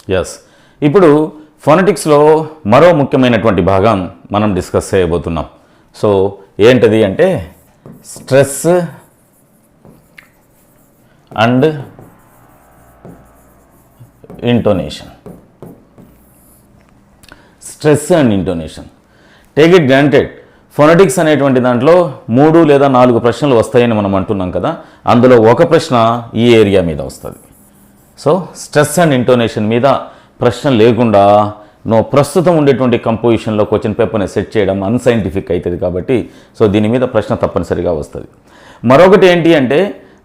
Yes, ఇప్పుడు ఫోనెటిక్స్లో మరో ముఖ్యమైనటువంటి భాగం మనం డిస్కస్ చేయబోతున్నాం. సో ఏంటది అంటే stress and intonation. Stress and intonation. Take it granted, phonetics అనేటువంటి దాంట్లో 3 లేదా 4 ప్రశ్నలు వస్తాయని మనం అంటున్నాం కదా, అందులో ఒక ప్రశ్న ఈ ఏరియా మీద వస్తుంది. సో స్ట్రెస్ అండ్ ఇంటోనేషన్ మీద ప్రశ్న లేకుండా ప్రస్తుతం ఉండేటువంటి కంపోజిషన్లో క్వశ్చన్ పేపర్ని సెట్ చేయడం అన్సైంటిఫిక్ అవుతుంది. కాబట్టి సో దీని మీద ప్రశ్న తప్పనిసరిగా వస్తుంది. మరొకటి ఏంటి అంటే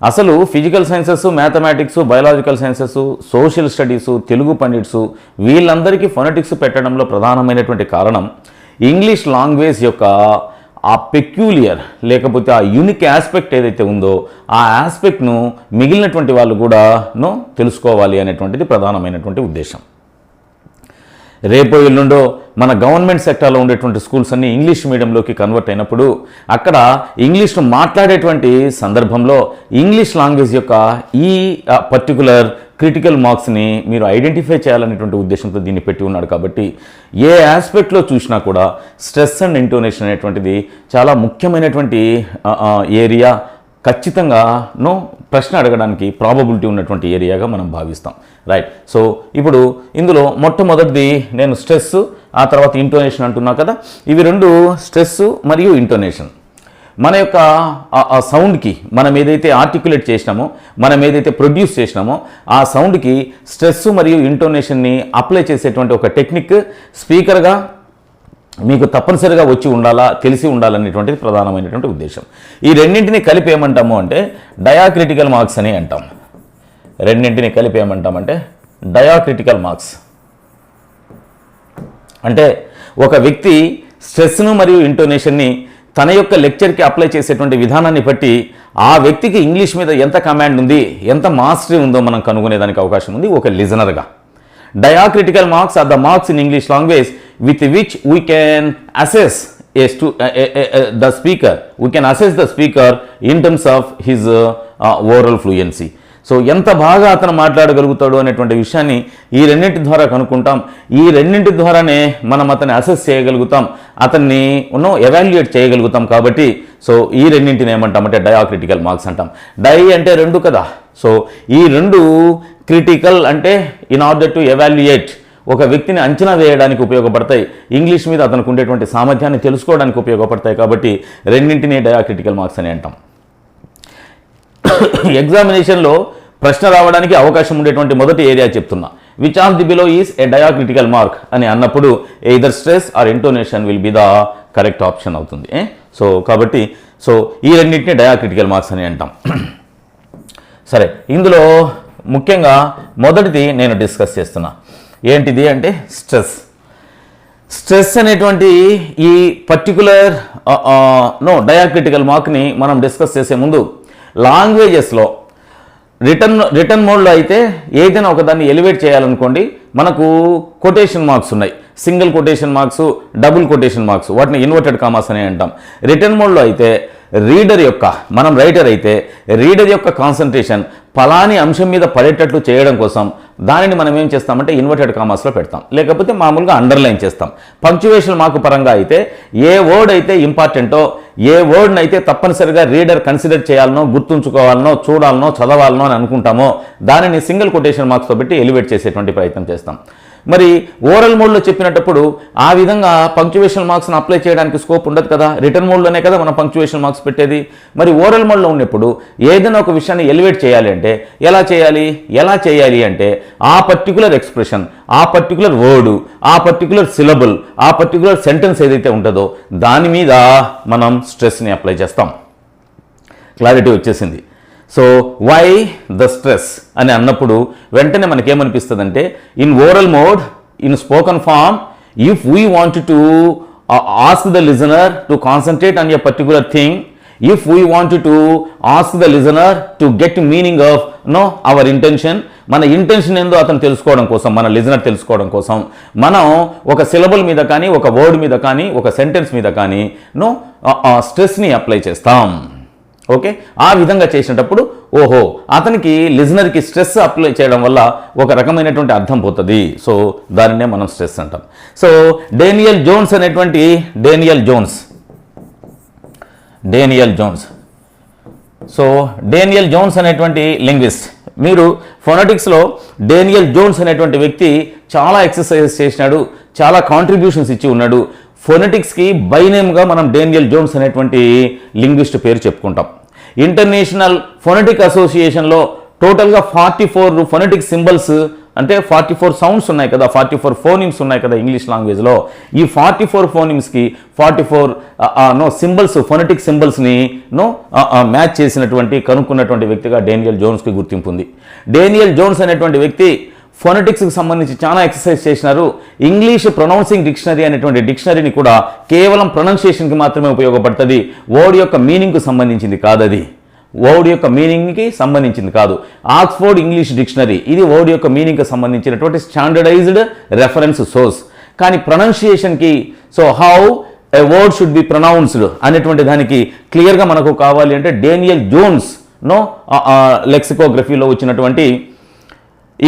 అసలు physical sciences, mathematics, biological sciences, social studies, Telugu pundits వీళ్ళందరికీ ఫోనెటిక్స్ పెట్టడంలో ప్రధానమైనటువంటి కారణం ఇంగ్లీష్ లాంగ్వేజ్ యొక్క ఆ పెక్యూలియర్ లేకపోతే ఆ యూనిక్ ఆస్పెక్ట్ ఏదైతే ఉందో ఆ ఆస్పెక్ట్ను మిగిలినటువంటి వాళ్ళు కూడా తెలుసుకోవాలి అనేటువంటిది ప్రధానమైనటువంటి ఉద్దేశం. రేపు ఎల్లుండో మన గవర్నమెంట్ సెక్టార్లో ఉండేటువంటి స్కూల్స్ అన్నీ ఇంగ్లీష్ మీడియంలోకి కన్వర్ట్ అయినప్పుడు అక్కడ ఇంగ్లీష్ను మాట్లాడేటువంటి సందర్భంలో ఇంగ్లీష్ లాంగ్వేజ్ యొక్క ఈ పర్టికులర్ క్రిటికల్ మార్క్స్ని మీరు ఐడెంటిఫై చేయాలనేటువంటి ఉద్దేశంతో దీన్ని పెట్టి ఉన్నాడు. కాబట్టి ఏ ఆస్పెక్ట్లో చూసినా కూడా స్ట్రెస్ అండ్ ఇంటోనేషన్ అనేటువంటిది చాలా ముఖ్యమైనటువంటి ఏరియా. ఖచ్చితంగా ప్రశ్న అడగడానికి ప్రాబబిలిటీ ఉన్నటువంటి ఏరియాగా మనం భావిస్తాం. రైట్. సో ఇప్పుడు ఇందులో మొట్టమొదటిది నేను స్ట్రెస్, ఆ తర్వాత ఇంటోనేషన్ అంటున్నా కదా. ఇవి రెండు స్ట్రెస్ మరియు ఇంటోనేషన్ మన యొక్క సౌండ్కి మనం ఏదైతే ఆర్టికులేట్ చేసినామో, మనం ఏదైతే ప్రొడ్యూస్ చేసినామో ఆ సౌండ్కి స్ట్రెస్ మరియు ఇంటోనేషన్ని అప్లై చేసేటువంటి ఒక టెక్నిక్ స్పీకర్గా మీకు తప్పనిసరిగా వచ్చి ఉండాలా, తెలిసి ఉండాలనేటువంటిది ప్రధానమైనటువంటి ఉద్దేశం. ఈ రెండింటిని కలిపి ఏమంటాము అంటే డయాక్రిటికల్ మార్క్స్ అని అంటాం. రెండింటిని కలిపి ఏమంటామంటే డయాక్రిటికల్ మార్క్స్. అంటే ఒక వ్యక్తి స్ట్రెస్ను మరియు ఇంటోనేషన్ని తన యొక్క లెక్చర్కి అప్లై చేసేటువంటి విధానాన్ని బట్టి ఆ వ్యక్తికి ఇంగ్లీష్ మీద ఎంత కమాండ్ ఉంది, ఎంత మాస్టరీ ఉందో మనం కనుగొనేదానికి అవకాశం ఉంది ఒక లిజనర్గా. Diacritical marks are the marks in English language with which we can assess the speaker. We can assess the speaker in terms of his oral fluency. So ఎంత బాగా అతను మాట్లాడగలుగుతాడు అనేటువంటి విషయాన్ని ఈ రెండింటి ద్వారా కనుక్కుంటాం. ఈ రెండింటి ద్వారానే మనం అతన్ని అసెస్ చేయగలుగుతాం, అతన్ని ఎవాల్యుయేట్ చేయగలుగుతాం. కాబట్టి సో ఈ రెండింటిని ఏమంటామంటే డయాక్రిటికల్ మార్క్స్ అంటాం. డై అంటే రెండు కదా. సో ఈ రెండు క్రిటికల్ అంటే ఇన్ ఆర్డర్ టు ఎవాల్యుయేట్, ఒక వ్యక్తిని అంచనా వేయడానికి ఉపయోగపడతాయి, ఇంగ్లీష్ మీద అతనికి ఉండేటువంటి సామర్థ్యాన్ని తెలుసుకోవడానికి ఉపయోగపడతాయి. కాబట్టి రెండింటిని డయాక్రిటికల్ మార్క్స్ అని అంటాం. ఎగ్జామినేషన్లో ప్రశ్న రావడానికి అవకాశం ఉండేటువంటి మొదటి ఏరియా చెప్తున్నా. Which of the below is a diacritical mark అని అన్నప్పుడు either stress or intonation will be the correct option అవుతుంది. సో కాబట్టి సో ఈ రెండింటిని డయాక్రిటికల్ మార్క్స్ అని అంటాం. సరే, ఇందులో ముఖ్యంగా మొదటిది నేను డిస్కస్ చేస్తున్నా. ఏంటిది అంటే స్ట్రెస్. స్ట్రెస్ అనేటువంటి ఈ పర్టికులర్ డయాక్రిటికల్ మార్క్ని మనం డిస్కస్ చేసే ముందు లాంగ్వేజెస్లో రిటర్న్ మోడ్లో అయితే ఏదైనా ఒకదాన్ని ఎలివేట్ చేయాలనుకోండి, మనకు కొటేషన్ మార్క్స్ ఉన్నాయి. Single quotation marks, double quotation marks, వాటిని ఇన్వర్టెడ్ కామాస్ అని అంటాం. రిటర్న్ మోడ్లో అయితే రీడర్ యొక్క, మనం రైటర్ అయితే రీడర్ యొక్క కాన్సన్ట్రేషన్ ఫలాని అంశం మీద పడేటట్లు చేయడం కోసం దానిని మనం ఏం చేస్తామంటే ఇన్వర్టెడ్ కామాస్లో పెడతాం, లేకపోతే మామూలుగా అండర్లైన్ చేస్తాం. పంక్చువేషన్ మార్కు పరంగా అయితే ఏ వర్డ్ అయితే ఇంపార్టెంటో, ఏ వర్డ్ని అయితే తప్పనిసరిగా రీడర్ కన్సిడర్ చేయాలనో, గుర్తుంచుకోవాలనో, చూడాలనో, చదవాలనో అని అనుకుంటామో దానిని సింగిల్ కొటేషన్ మార్క్స్తో పెట్టి ఎలివేట్ చేసేటువంటి ప్రయత్నం చేస్తాం. మరి ఓరల్ మోడ్లో చెప్పినప్పుడు ఆ విధంగా పంక్చువేషన్ మార్క్స్ని అప్లై చేయడానికి స్కోప్ ఉండదు కదా. రిటర్న్ మోడ్లోనే కదా మనం పంక్చువేషన్ మార్క్స్ పెట్టేది. మరి ఓరల్ మోడ్లో ఉన్నప్పుడు ఏదైనా ఒక విషయాన్ని ఎలివేట్ చేయాలి అంటే ఎలా చేయాలి అంటే ఆ పర్టికులర్ ఎక్స్ప్రెషన్, ఆ పర్టికులర్ వర్డు, ఆ పర్టికులర్ సిలబుల్, ఆ పర్టికులర్ సెంటెన్స్ ఏదైతే ఉంటుందో దాని మీద మనం స్ట్రెస్ని అప్లై చేస్తాం. క్లారిటీ వచ్చేసింది. సో వై ద స్ట్రెస్ అని అన్నప్పుడు వెంటనే మనకేమనిపిస్తుంది అంటే in oral mode, in spoken form, if we want to ask the listener to concentrate on a particular thing, if we want to ask the listener to get meaning of our intention, మన intention ఏందో అతను తెలుసుకోవడం కోసం, మన listener తెలుసుకోవడం కోసం మనం ఒక సిలబుల్ మీద కానీ, ఒక వర్డ్ మీద కానీ, ఒక సెంటెన్స్ మీద కానీ స్ట్రెస్ని అప్లై చేస్తాం. ఓకే, ఆ విధంగా చేసినప్పుడు ఓహో అతనికి లిజనర్కి స్ట్రెస్ అప్లై చేయడం వల్ల ఒక రకమైనటువంటి అర్థం పోతుంది. సో దానినే మనం స్ట్రెస్ అంటాం. సో డేనియల్ జోన్స్ అనేటువంటి డేనియల్ జోన్స్ అనేటువంటి లింగ్విస్ట్. మీరు ఫొనెటిక్స్లో డేనియల్ జోన్స్ అనేటువంటి వ్యక్తి చాలా ఎక్సర్సైజెస్ చేసినాడు, చాలా కాంట్రిబ్యూషన్స్ ఇచ్చి ఉన్నాడు. ఫొనెటిక్స్కి బై నేమ్గా మనం డేనియల్ జోన్స్ అనేటువంటి లింగ్విస్ట్ పేరు చెప్పుకుంటాం. ఇంటర్నేషనల్ ఫొనెటిక్ అసోసియేషన్లో టోటల్గా 44 ఫొనెటిక్ సింబల్స్, అంటే 44 సౌండ్స్ ఉన్నాయి కదా, 44 ఫోనిమ్స్ ఉన్నాయి కదా ఇంగ్లీష్ లాంగ్వేజ్లో. ఈ 44 ఫోనిమ్స్కి 44 సింబల్స్, ఫొనెటిక్ సింబల్స్ని మ్యాచ్ చేసినటువంటి కనుక్కున్నటువంటి వ్యక్తిగా డేనియల్ జోన్స్కి గుర్తింపు ఉంది. డేనియల్ జోన్స్ అనేటువంటి వ్యక్తి ఫొనెటిక్స్కి సంబంధించి చాలా ఎక్సర్సైజ్ చేసినారు. ఇంగ్లీష్ ప్రొనౌన్సింగ్ డిక్షనరీ అనేటువంటి డిక్షనరీని కూడా కేవలం ప్రొనౌన్సియేషన్కి మాత్రమే ఉపయోగపడుతుంది. వర్డ్ యొక్క మీనింగ్కు సంబంధించింది కాదు, అది వర్డ్ యొక్క మీనింగ్కి సంబంధించింది కాదు. ఆక్స్ఫోర్డ్ ఇంగ్లీష్ డిక్షనరీ ఇది వర్డ్ యొక్క మీనింగ్కి సంబంధించినటువంటి స్టాండర్డైజ్డ్ రెఫరెన్స్ సోర్స్. కానీ ప్రొనౌన్సియేషన్కి so how a word should be pronounced అనేటువంటి దానికి క్లియర్గా మనకు కావాలి అంటే డేనియల్ జోన్స్ లెక్సికోగ్రఫీలో వచ్చినటువంటి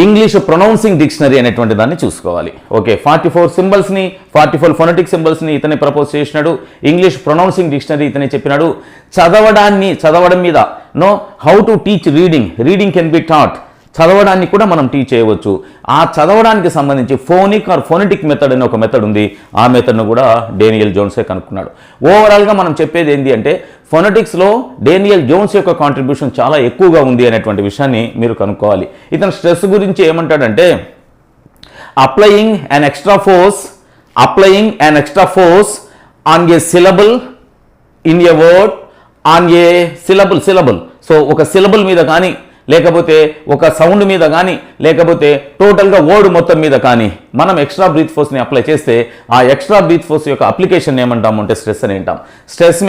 ఇంగ్లీష్ ప్రొనౌన్సింగ్ డిక్షనరీ అనేటువంటి దాన్ని చూసుకోవాలి. ఓకే, 44 సింబల్స్ని, 44 ఫొనెటిక్ సింబల్స్ని ఇతనే ప్రపోజ్ చేసినాడు. ఇంగ్లీష్ ప్రొనౌన్సింగ్ డిక్షనరీ ఇతనే చెప్పినాడు. చదవడం మీద how to teach reading can be taught, చదవడాన్ని కూడా మనం టీచ్ చేయవచ్చు. ఆ చదవడానికి సంబంధించి ఫోనిక్ ఆర్ ఫొనెటిక్ మెథడ్ అనే ఒక మెథడ్ ఉంది. ఆ మెథడ్ను కూడా డేనియల్ జోన్సే కనుక్కున్నాడు. ఓవరాల్గా మనం చెప్పేది ఏంటి అంటే ఫొనెటిక్స్లో డేనియల్ జోన్స్ యొక్క కాంట్రిబ్యూషన్ చాలా ఎక్కువగా ఉంది అనేటువంటి విషయాన్ని మీరు కనుక్కోవాలి. ఇతను స్ట్రెస్ గురించి ఏమంటాడంటే applying an extra force on A syllable in a word, on a syllable. So ఒక సిలబుల్ మీద కానీ, లేకపోతే ఒక సౌండ్ మీద కానీ, లేకపోతే టోటల్గా వర్డ్ మొత్తం మీద కానీ మనం ఎక్స్ట్రా బ్రీత్ ఫోర్స్ని అప్లై చేస్తే ఆ ఎక్స్ట్రా బ్రీత్ ఫోర్స్ యొక్క అప్లికేషన్ ఏమంటాము అంటే స్ట్రెస్ అని అంటాం. Stress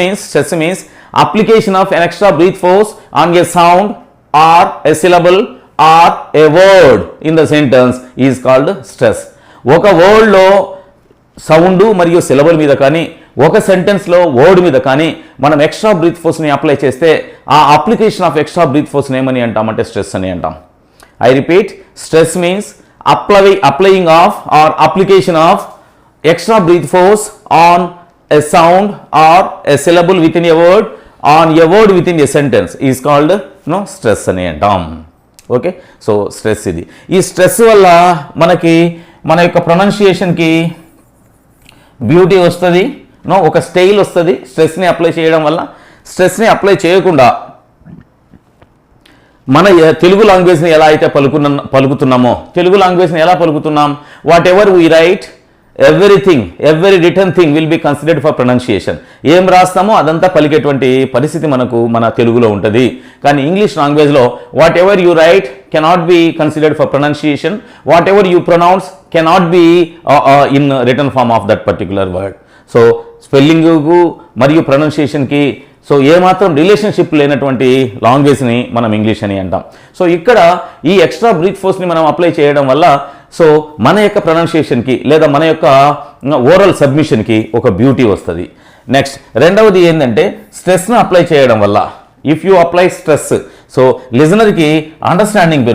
means application of an extra breath force on a sound or a syllable or a word in the sentence is called stress. ఒక వర్డ్లో sound మరియు సిలబుల్ మీద కానీ, ఒక సెంటెన్స్లో వర్డ్ మీద కానీ మనం ఎక్స్ట్రా బ్రీత్ ఫోర్స్ని అప్లై చేస్తే ఆ అప్లికేషన్ ఆఫ్ ఎక్స్ట్రా బ్రీత్ ఫోర్స్ని ఏమని అంటామంటే స్ట్రెస్ అని అంటాం. I repeat, stress means applying of or application of extra breath force on a sound or a syllable within a word, on a word within a sentence is called stress అని అంటాం. Okay, so stress ఇది. ఈ stress వల్ల మనకి మన యొక్క ప్రొనౌన్సియేషన్కి beauty వస్తుంది, ఒక స్టైల్ వస్తుంది స్ట్రెస్ని అప్లై చేయడం వల్ల. స్ట్రెస్ని అప్లై చేయకుండా మన తెలుగు లాంగ్వేజ్ని ఎలా అయితే పలుకుతున్నామో, తెలుగు లాంగ్వేజ్ని ఎలా పలుకుతున్నాం, whatever we write every written thing will be considered for pronunciation. ఏం రాస్తామో అదంతా పలికేటువంటి పరిస్థితి మన తెలుగులో ఉంటుంది. కానీ ఇంగ్లీష్ లాంగ్వేజ్లో whatever you write cannot be considered for pronunciation, whatever you pronounce cannot be in written form of that particular word. So స్పెల్లింగ్కు మరియు ప్రొనౌన్సియేషన్కి సో ఏమాత్రం రిలేషన్షిప్ లేనటువంటి లాంగ్వేజ్ని మనం ఇంగ్లీష్ అని అంటాం. సో ఇక్కడ ఈ ఎక్స్ట్రా బ్రీత్ ఫోర్స్ని మనం అప్లై చేయడం వల్ల సో మన యొక్క ప్రొనౌన్సియేషన్కి లేదా మన యొక్క ఓరల్ సబ్మిషన్కి ఒక బ్యూటీ వస్తుంది. నెక్స్ట్ రెండవది ఏంటంటే స్ట్రెస్ను అప్లై చేయడం వల్ల if you apply stress so లిజనర్కి అండర్స్టాండింగ్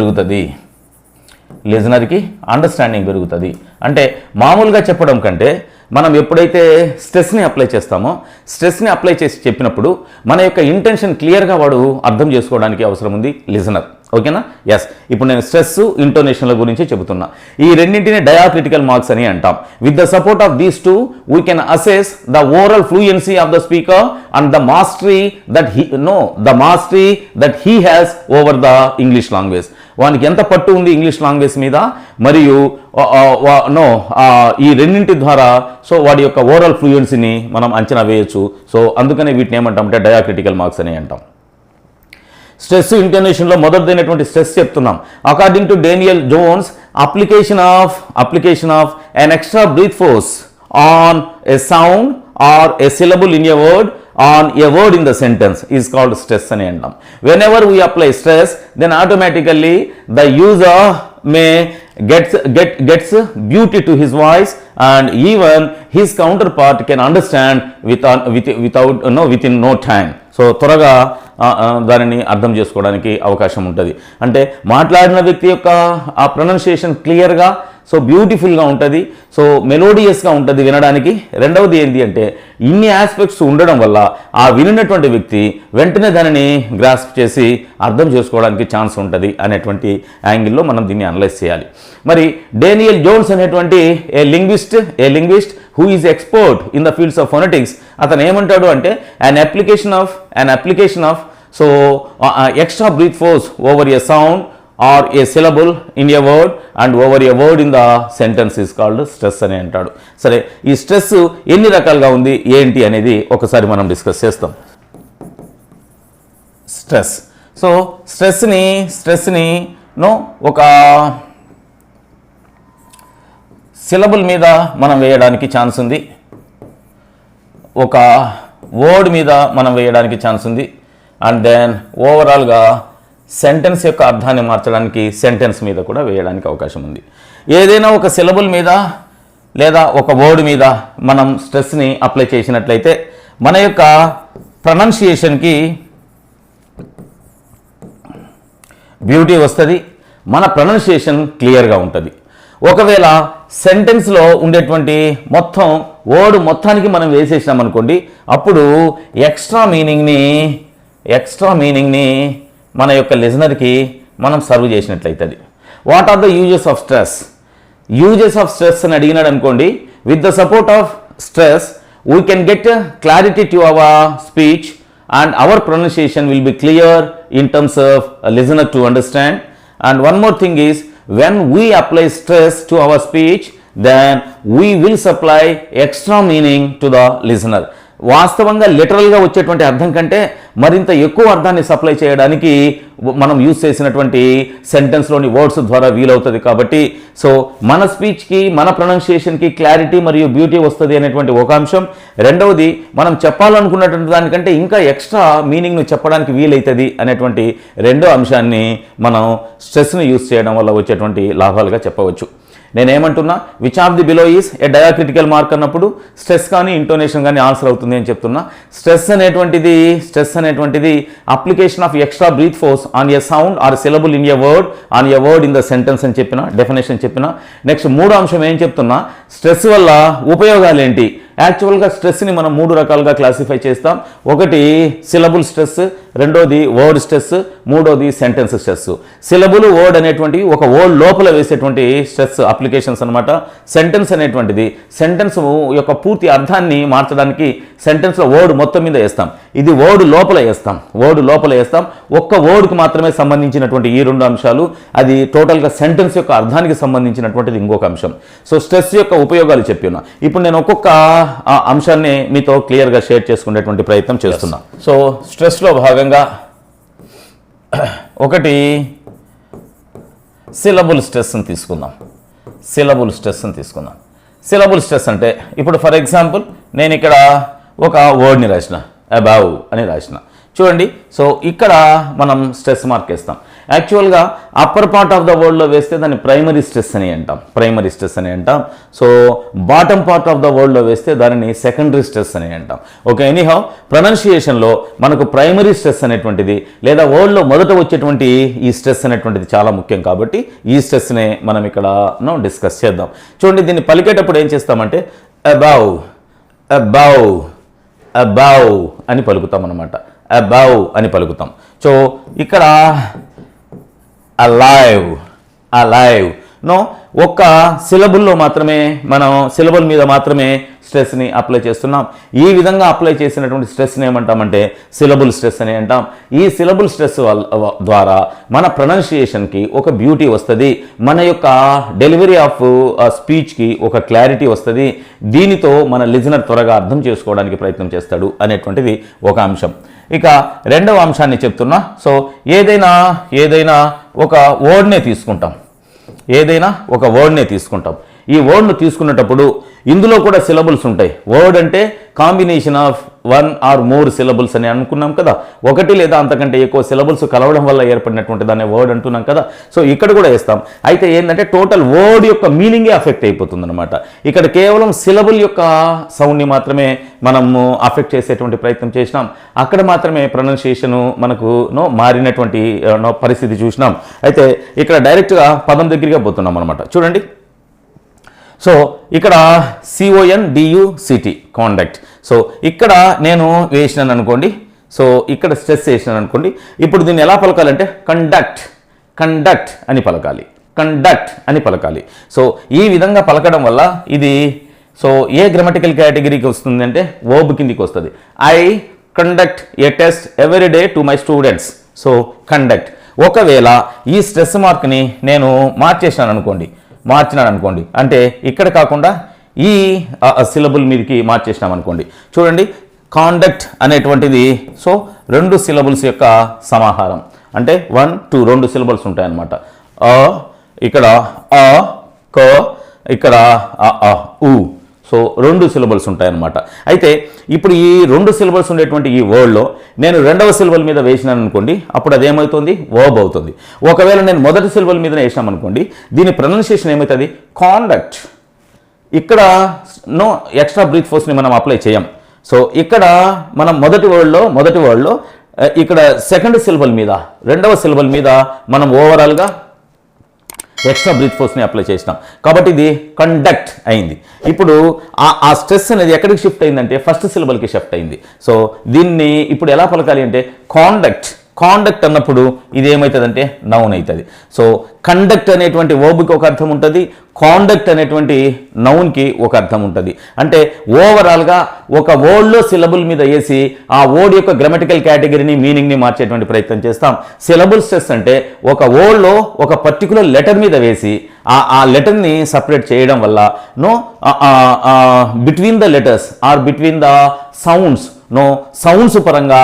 పెరుగుతుంది. అంటే మామూలుగా చెప్పడం కంటే మనం ఎప్పుడైతే స్ట్రెస్ని అప్లై చేస్తామో స్ట్రెస్ని అప్లై చేసి చెప్పినప్పుడు మన యొక్క ఇంటెన్షన్ క్లియర్గా వాడు అర్థం చేసుకోవడానికి అవసరం ఉంది లిజనర్. ఓకేనా? ఎస్. ఇప్పుడు నేను స్ట్రెస్ ఇంటోనేషన్ల గురించి చెబుతున్నా. ఈ రెండింటిని డయాక్రిటికల్ మార్క్స్ అని అంటాం. With the support of these two we can assess the oral fluency of the speaker and the mastery that he has over the English language. వానికి ఎంత పట్టు ఉంది ఇంగ్లీష్ లాంగ్వేజ్ మీద, మరియు ఈ రెండింటి ద్వారా సో వాడి యొక్క ఓరల్ ఫ్లూయెన్సీని మనం అంచనా వేయొచ్చు. సో అందుకనే వీటిని ఏమంటామంటే డయాక్రిటికల్ మార్క్స్ అని అంటాం. స్ట్రెస్ ఇంటోనేషన్లో మొదటిదైనటువంటి స్ట్రెస్ చెప్తున్నాం. According to Daniel Jones application of an extra breath force on a sound or a syllable in a word, on a word in the sentence is called stress అని అంటాం. Whenever we apply stress, then automatically the user may gets beauty to his voice, and even his counterpart can understand within no time. So త్వరగా దానిని అర్థం చేసుకోవడానికి అవకాశం ఉంటుంది. అంటే మాట్లాడిన వ్యక్తి యొక్క ఆ ప్రొనౌన్సియేషన్ క్లియర్గా, సో బ్యూటిఫుల్గా ఉంటుంది, సో మెలోడియస్గా ఉంటుంది వినడానికి. రెండవది ఏంటి అంటే ఇన్ని ఆస్పెక్ట్స్ ఉండడం వల్ల ఆ వినినటువంటి వ్యక్తి వెంటనే దానిని గ్రాస్ప్ చేసి అర్థం చేసుకోవడానికి ఛాన్స్ ఉంటుంది అనేటువంటి యాంగిల్లో మనం దీన్ని అనలైజ్ చేయాలి. మరి డేనియల్ జోన్స్ అనేటువంటి a linguist who is expert in the fields of phonetics, అతను ఏమంటాడు అంటే an application of so extra breath force over a sound or a syllable in a word and over a word in the sentence is called stress అని అంటాడు. సరే, ఈ stress ఎన్ని రకాలుగా ఉంది ఏంటి అనేది ఒకసారి మనం డిస్కస్ చేస్తాం. స్ట్రెస్, సో స్ట్రెస్ని ఒక సిలబుల్ మీద మనం వేయడానికి ఛాన్స్ ఉంది, ఒక వర్డ్ మీద మనం వేయడానికి ఛాన్స్ ఉంది, అండ్ దెన్ ఓవరాల్గా సెంటెన్స్ యొక్క అర్థాన్ని మార్చడానికి సెంటెన్స్ మీద కూడా వేయడానికి అవకాశం ఉంది. ఏదైనా ఒక సిలబుల్ మీద లేదా ఒక వర్డ్ మీద మనం స్ట్రెస్ని అప్లై చేసినట్లయితే మన యొక్క ప్రొనౌన్సియేషన్కి బ్యూటీ వస్తుంది, మన ప్రొనౌన్సియేషన్ క్లియర్గా ఉంటుంది. ఒకవేళ సెంటెన్స్లో ఉండేటువంటి మొత్తం వర్డ్ మొత్తానికి మనం వేసేసినాం అనుకోండి, అప్పుడు ఎక్స్ట్రా మీనింగ్ని మన యొక్క లిజనర్కి మనం సర్వ్ చేసినట్లయితుంది. What are the uses of stress అని అడిగినాడు అనుకోండి, with the support of stress we can get clarity to our speech and our pronunciation will be clear in terms of a listener to understand. And one more thing is, when we apply stress to our speech, then we will supply extra meaning to the listener. వాస్తవంగా లిటరల్గా వచ్చేటువంటి అర్థం కంటే మరింత ఎక్కువ అర్థాన్ని supply చేయడానికి మనం యూజ్ చేసినటువంటి సెంటెన్స్లోని వర్డ్స్ ద్వారా వీలవుతుంది. కాబట్టి సో మన స్పీచ్కి, మన ప్రొనౌన్సియేషన్కి క్లారిటీ మరియు బ్యూటీ వస్తుంది అనేటువంటి ఒక అంశం. రెండవది, మనం చెప్పాలనుకున్నటువంటి దానికంటే ఇంకా ఎక్స్ట్రా మీనింగ్ను చెప్పడానికి వీలవుతుంది అనేటువంటి రెండో అంశాన్ని మనం స్ట్రెస్ని యూజ్ చేయడం వల్ల వచ్చేటువంటి లాభాలుగా చెప్పవచ్చు. నేనేమంటున్నా, which of the below is a diacritical mark అన్నప్పుడు స్ట్రెస్ కానీ ఇంటోనేషన్ కానీ ఆన్సర్ అవుతుంది అని చెప్తున్నా. స్ట్రెస్ అనేటువంటిది application of extra breath force on a sound or syllable in a word in the sentence అని చెప్పిన డెఫినేషన్ చెప్పిన. నెక్స్ట్ మూడో అంశం ఏం చెప్తున్నా, స్ట్రెస్ వల్ల ఉపయోగాలు ఏంటి. యాక్చువల్గా స్ట్రెస్ని మనం మూడు రకాలుగా క్లాసిఫై చేస్తాం. ఒకటి సిలబుల్ స్ట్రెస్, రెండోది వర్డ్ స్ట్రెస్, మూడోది సెంటెన్స్ స్ట్రెస్. సిలబుల్, వర్డ్ అనేటువంటివి ఒక వర్డ్ లోపల వేసేటువంటి స్ట్రెస్ అప్లికేషన్స్ అనమాట. సెంటెన్స్ అనేటువంటిది సెంటెన్స్ యొక్క పూర్తి అర్థాన్ని మార్చడానికి సెంటెన్స్లో వర్డ్ మొత్తం మీద వేస్తాం. ఇది వర్డ్ లోపల వేస్తాం. ఒక్క వర్డ్కి మాత్రమే సంబంధించినటువంటి ఈ రెండు అంశాలు. అది టోటల్గా సెంటెన్స్ యొక్క అర్థానికి సంబంధించినటువంటిది ఇంకొక అంశం. సో స్ట్రెస్ యొక్క ఉపయోగాలు చెప్పినా. ఇప్పుడు నేను ఒక్కొక్క అంశాన్ని మీతో క్లియర్గా షేర్ చేసుకునేటువంటి ప్రయత్నం చేస్తున్నా. సో స్ట్రెస్లో భాగంగా ఒకటి సిలబుల్ స్ట్రెస్ని తీసుకుందాం. సిలబుల్ స్ట్రెస్ అంటే ఇప్పుడు ఫర్ ఎగ్జాంపుల్ నేను ఇక్కడ ఒక వర్డ్ని రాసిన, అబౌవ్ అని రాసిన. చూడండి, సో ఇక్కడ మనం స్ట్రెస్ మార్క్ వేస్తాం. యాక్చువల్గా అప్పర్ పార్ట్ ఆఫ్ ద వర్డ్లో వేస్తే దాన్ని ప్రైమరీ స్ట్రెస్ అని అంటాం. So bottom part of the వర్డ్లో వేస్తే దానిని సెకండరీ స్ట్రెస్ అని అంటాం. ఓకే, ఎనీహౌ ప్రొనౌన్సియేషన్లో మనకు ప్రైమరీ స్ట్రెస్ అనేటువంటిది లేదా వర్డ్లో మొదట వచ్చేటువంటి ఈ స్ట్రెస్ అనేటువంటిది చాలా ముఖ్యం. కాబట్టి ఈ స్ట్రెస్నే మనం ఇక్కడ డిస్కస్ చేద్దాం. చూడండి, దీన్ని పలికేటప్పుడు ఏం చేస్తామంటే అబౌవ్ అని పలుకుతాం అనమాట. అబౌవ్ అని పలుకుతాం. సో ఇక్కడ అలైవ్ ఒక్క సిలబుల్లో మాత్రమే మనం సిలబుల్ మీద మాత్రమే స్ట్రెస్ని అప్లై చేస్తున్నాం. ఈ విధంగా అప్లై చేసినటువంటి స్ట్రెస్ని ఏమంటామంటే సిలబుల్ స్ట్రెస్ అని అంటాం. ఈ సిలబుల్ స్ట్రెస్ ద్వారా మన ప్రొనౌన్సియేషన్కి ఒక బ్యూటీ వస్తుంది, మన యొక్క డెలివరీ ఆఫ్ స్పీచ్కి ఒక క్లారిటీ వస్తుంది. దీనితో మన లిజనర్ త్వరగా అర్థం చేసుకోవడానికి ప్రయత్నం చేస్తాడు అనేటువంటిది ఒక అంశం. ఇక రెండవ అంశాన్ని చెప్తున్నా. సో ఏదైనా ఒక వర్డ్నే తీసుకుంటాం. ఈ వర్డ్ను తీసుకునేటప్పుడు ఇందులో కూడా సిలబుల్స్ ఉంటాయి. వర్డ్ అంటే combination of 1 or more syllables అని అనుకున్నాం కదా, ఒకటి లేదా అంతకంటే ఎక్కువ సిలబుల్స్ కలవడం వల్ల ఏర్పడినటువంటి దాన్ని వర్డ్ అంటున్నాం కదా. సో ఇక్కడ కూడా వేస్తాం. అయితే ఏంటంటే టోటల్ వర్డ్ యొక్క మీనింగే అఫెక్ట్ అయిపోతుంది అనమాట. ఇక్కడ కేవలం సిలబుల్ యొక్క సౌండ్ని మాత్రమే మనము అఫెక్ట్ చేసేటువంటి ప్రయత్నం చేసినాం. అక్కడ మాత్రమే ప్రొనౌన్సియేషను మనకు మారినటువంటి పరిస్థితి చూసినాం. అయితే ఇక్కడ డైరెక్ట్గా పదం దగ్గరగా పోతున్నాం అనమాట. చూడండి, సో ఇక్కడ CONDUCT కాండక్ట్. సో ఇక్కడ నేను వేసినాను అనుకోండి, సో ఇక్కడ స్ట్రెస్ వేసినాను అనుకోండి. ఇప్పుడు దీన్ని ఎలా పలకాలంటే కండక్ట్ అని పలకాలి. సో ఈ విధంగా పలకడం వల్ల ఇది సో ఏ గ్రామటికల్ కేటగిరీకి వస్తుంది అంటే వర్బ్ కిందికి వస్తుంది. I conduct A test every day to my students. So conduct. ఒకవేళ ఈ స్ట్రెస్ మార్క్ని నేను మార్చినాను అనుకోండి, అంటే ఇక్కడ కాకుండా ఈ సిలబుల్ మీదకి మార్చేసినాం అనుకోండి. చూడండి, కాండక్ట్ అనేటువంటిది సో 2 సిలబుల్స్ యొక్క సమాహారం. అంటే 1, 2 2 సిలబుల్స్ ఉంటాయన్నమాట. ఇక్కడ క, ఇక్కడ ఉ. సో 2 సిలబుల్స్ ఉంటాయన్నమాట. అయితే ఇప్పుడు ఈ 2 సిలబుల్స్ ఉండేటువంటి ఈ వర్డ్లో నేను 2వ సిలబుల్ మీద వేసినాను అనుకోండి, అప్పుడు అదేమవుతుంది, వర్బ్ అవుతుంది. ఒకవేళ నేను మొదటి సిలబుల్ మీద వేసినాం అనుకోండి, దీని ప్రొనౌన్సియేషన్ ఏమవుతుంది, కాండక్ట్. ఇక్కడ నో ఎక్స్ట్రా బ్రీత్ ఫోర్స్ని మనం అప్లై చేయం. సో ఇక్కడ మనం మొదటి వర్డ్లో ఇక్కడ సెకండ్ సిలబుల్ మీద, 2వ సిలబుల్ మీద మనం ఓవరాల్గా ఎక్స్ట్రా బ్రీత్ ఫోర్స్ని అప్లై చేసినాం కాబట్టి ఇది కండక్ట్ అయింది. ఇప్పుడు ఆ స్ట్రెస్ అనేది ఎక్కడికి షిఫ్ట్ అయిందంటే ఫస్ట్ సిలబుల్కి షిఫ్ట్ అయింది. సో దీన్ని ఇప్పుడు ఎలా పలకాలి అంటే కాండక్ట్ అన్నప్పుడు ఇది ఏమవుతుందంటే నౌన్ అవుతుంది. సో కండక్ట్ అనేటువంటి వర్బ్కి ఒక అర్థం ఉంటుంది, కాండక్ట్ అనేటువంటి నౌన్కి ఒక అర్థం ఉంటుంది. అంటే ఓవరాల్గా ఒక వర్డ్లో సిలబుల్ మీద వేసి ఆ వర్డ్ యొక్క గ్రామటికల్ కేటగిరీని మీనింగ్ని మార్చేటువంటి ప్రయత్నం చేస్తాం. సిలబుల్ స్ట్రెస్ అంటే ఒక వర్డ్లో ఒక పర్టికులర్ లెటర్ మీద వేసి ఆ లెటర్ని సపరేట్ చేయడం వల్ల between the letters or between the sounds పరంగా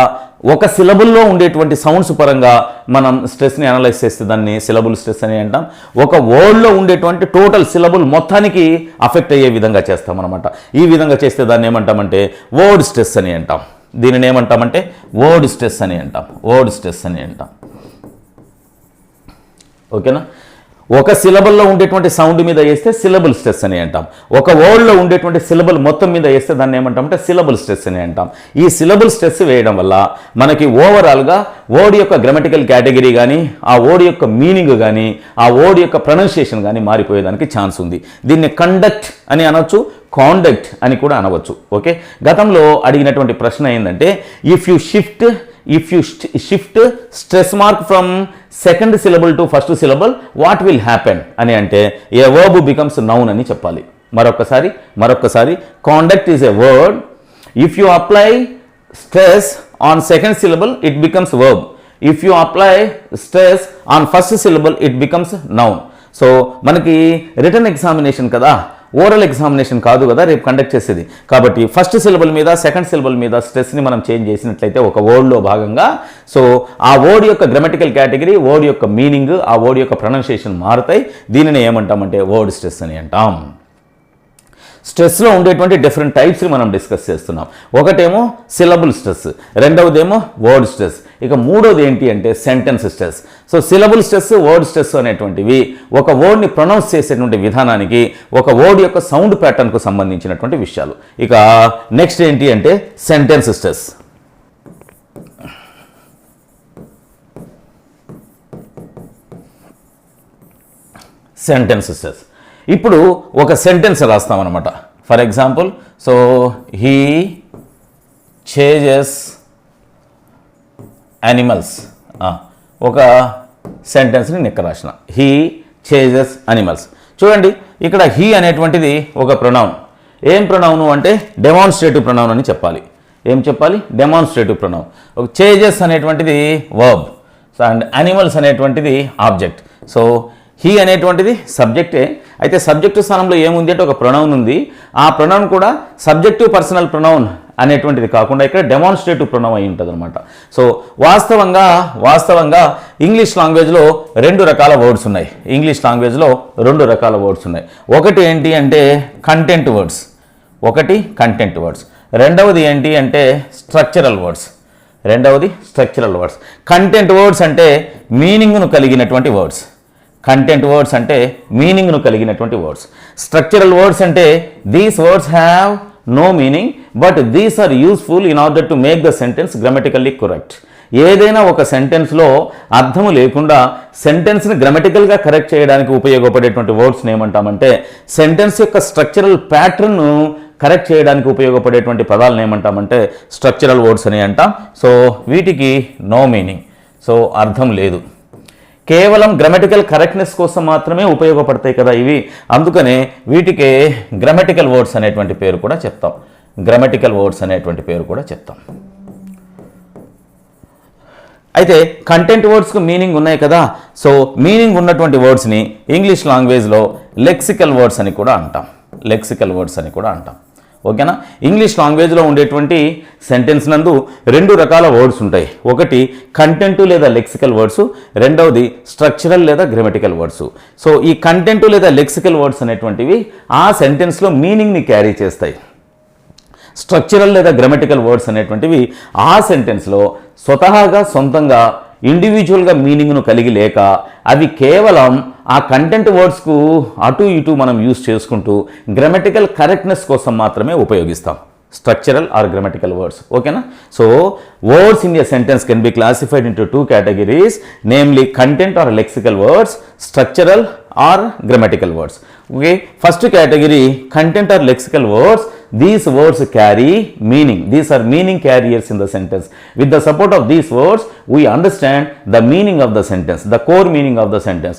ఒక సిలబుల్లో ఉండేటువంటి సౌండ్స్ పరంగా మనం స్ట్రెస్ని అనలైజ్ చేస్తే దాన్ని సిలబుల్ స్ట్రెస్ అని అంటాం. ఒక వర్డ్లో ఉండేటువంటి టోటల్ సిలబుల్ మొత్తానికి అఫెక్ట్ అయ్యే విధంగా చేస్తాం అనమాట. ఈ విధంగా చేస్తే దాన్ని ఏమంటామంటే వర్డ్ స్ట్రెస్ అని అంటాం. దీనిని ఏమంటామంటే వర్డ్ స్ట్రెస్ అని అంటాం. ఓకేనా? ఒక సిలబుల్లో ఉండేటువంటి సౌండ్ మీద వేస్తే సిలబుల్ స్ట్రెస్ అని అంటాం. ఒక వర్డ్లో ఉండేటువంటి సిలబుల్ మొత్తం మీద వేస్తే దాన్ని ఏమంటామంటే సిలబుల్ స్ట్రెస్ అని అంటాం. ఈ సిలబుల్ స్ట్రెస్ వేయడం వల్ల మనకి ఓవరాల్గా వర్డ్ యొక్క గ్రామటికల్ కేటగిరీ కానీ, ఆ వర్డ్ యొక్క మీనింగ్ కానీ, ఆ వర్డ్ యొక్క ప్రొనౌన్సియేషన్ కానీ మారిపోయేదానికి ఛాన్స్ ఉంది. దీన్ని కండక్ట్ అని అనొచ్చు, కాండక్ట్ అని కూడా అనవచ్చు. ఓకే, గతంలో అడిగినటువంటి ప్రశ్న ఏంటంటే if you shift stress mark from second syllable to first syllable what will happen అని అంటే ఏ వర్బ్ బికమ్స్ నౌన్ అని చెప్పాలి. మరొకసారి conduct is a word. If you apply stress on second syllable it becomes verb. If you apply stress on first syllable it becomes noun. So మనకి written examination కదా, oral examination కాదు కదా రేపు conduct చేసేది. కాబట్టి ఫస్ట్ సిలబుల్ మీద second syllable మీద స్ట్రెస్ని మనం చేంజ్ చేసినట్లయితే ఒక వర్డ్లో భాగంగా సో ఆ వర్డ్ యొక్క గ్రామటికల్ కేటగిరీ, వర్డ్ యొక్క మీనింగ్, ఆ వర్డ్ యొక్క ప్రొనౌన్సియేషన్ మారుతాయి. దీనిని ఏమంటామంటే వర్డ్ స్ట్రెస్ అని అంటాం. స్ట్రెస్లో ఉండేటువంటి డిఫరెంట్ టైప్స్ని మనం డిస్కస్ చేస్తున్నాం. ఒకటేమో సిలబుల్ స్ట్రెస్, రెండవదేమో వర్డ్ స్ట్రెస్, ఇక మూడోది ఏంటి అంటే sentence stress. So syllable stress, word stress అనేటువంటివి ఒక వర్డ్ని ప్రొనౌన్స్ చేసేటువంటి విధానానికి, ఒక వర్డ్ యొక్క సౌండ్ ప్యాటర్న్కు సంబంధించినటువంటి విషయాలు. ఇక నెక్స్ట్ ఏంటి అంటే సెంటెన్స్ స్ట్రెస్. ఇప్పుడు ఒక సెంటెన్స్ రాస్తామన్నమాట. For example, so he chases animals. ఒక సెంటెన్స్ని నిక్క రాసిన, హీ చేజెస్ యానిమల్స్. చూడండి, ఇక్కడ హీ అనేటువంటిది ఒక ప్రొనౌన్. ఏం ప్రొనౌను అంటే డెమాన్స్ట్రేటివ్ ప్రొనౌన్ అని చెప్పాలి. ఏం చెప్పాలి? Demonstrative pronoun. ఒక చేజెస్ అనేటువంటిది వర్బ్ అండ్ యానిమల్స్ అనేటువంటిది ఆబ్జెక్ట్. సో హీ అనేటువంటిది సబ్జెక్టే. అయితే సబ్జెక్టు స్థానంలో ఏముంది అంటే ఒక ప్రొనౌన్ ఉంది. ఆ ప్రొనౌన్ కూడా సబ్జెక్టివ్ పర్సనల్ ప్రొనౌన్ అనేటువంటిది కాకుండా ఇక్కడ డెమాన్స్ట్రేటివ్ ప్రొనౌన్ అయి ఉంటుంది అనమాట. సో వాస్తవంగా ఇంగ్లీష్ లాంగ్వేజ్లో రెండు రకాల వర్డ్స్ ఉన్నాయి. ఇంగ్లీష్ లాంగ్వేజ్లో రెండు రకాల వర్డ్స్ ఉన్నాయి. ఒకటి ఏంటి అంటే కంటెంట్ వర్డ్స్, ఒకటి కంటెంట్ వర్డ్స్. రెండవది ఏంటి అంటే స్ట్రక్చరల్ వర్డ్స్, రెండవది స్ట్రక్చరల్ వర్డ్స్. కంటెంట్ వర్డ్స్ అంటే మీనింగ్ను కలిగినటువంటి వర్డ్స్, కంటెంట్ వర్డ్స్ అంటే మీనింగ్ను కలిగినటువంటి వర్డ్స్. స్ట్రక్చరల్ వర్డ్స్ అంటే these words have no meaning but these are useful in order to make the sentence grammatically correct. ఏదైనా ఒక సెంటెన్స్లో అర్థము లేకుండా సెంటెన్స్ని గ్రామటికల్గా కరెక్ట్ చేయడానికి ఉపయోగపడేటువంటి వర్డ్స్ని ఏమంటామంటే, సెంటెన్స్ యొక్క స్ట్రక్చరల్ ప్యాటర్న్ను కరెక్ట్ చేయడానికి ఉపయోగపడేటువంటి పదాలను ఏమంటామంటే స్ట్రక్చరల్ వర్డ్స్ అని అంటాం. సో వీటికి నో మీనింగ్, సో అర్థం లేదు, కేవలం గ్రామటికల్ కరెక్ట్నెస్ కోసం మాత్రమే ఉపయోగపడతాయి కదా ఇవి. అందుకనే వీటికి గ్రామటికల్ వర్డ్స్ అనేటువంటి పేరు కూడా చెప్తాం, గ్రామటికల్ వర్డ్స్ అనేటువంటి పేరు కూడా చెప్తాం. అయితే కంటెంట్ వర్డ్స్కు మీనింగ్ ఉన్నాయి కదా, సో మీనింగ్ ఉన్నటువంటి వర్డ్స్ని ఇంగ్లీష్ లాంగ్వేజ్లో లెక్సికల్ వర్డ్స్ అని కూడా అంటాం, లెక్సికల్ వర్డ్స్ అని కూడా అంటాం. ఓకేనా? ఇంగ్లీష్ లాంగ్వేజ్లో ఉండేటువంటి సెంటెన్స్ నందు రెండు రకాల వర్డ్స్ ఉంటాయి. ఒకటి కంటెంట్ లేదా లెక్సికల్ వర్డ్స్, రెండవది స్ట్రక్చరల్ లేదా గ్రామటికల్ వర్డ్స్. సో ఈ కంటెంట్ లేదా లెక్సికల్ వర్డ్స్ అనేటువంటివి ఆ సెంటెన్స్లో మీనింగ్ని క్యారీ చేస్తాయి. స్ట్రక్చరల్ లేదా గ్రామటికల్ వర్డ్స్ అనేటువంటివి ఆ సెంటెన్స్లో స్వతహాగా సొంతంగా ఇండివిజువల్గా మీనింగ్ను కలిగి లేక అవి కేవలం ఆ కంటెంట్ వర్డ్స్కు అటు ఇటు మనం యూస్ చేసుకుంటూ గ్రామటికల్ కరెక్ట్నెస్ కోసం మాత్రమే ఉపయోగిస్తాం, స్ట్రక్చరల్ ఆర్ గ్రామటికల్ వర్డ్స్. ఓకేనా? So words in a sentence can be classified into two categories, namely content or lexical words, structural or grammatical words. Okay, first category content or lexical words. These words carry meaning. These are meaning carriers in the sentence. With the support of these words, we understand the meaning of the sentence, the core meaning of the sentence.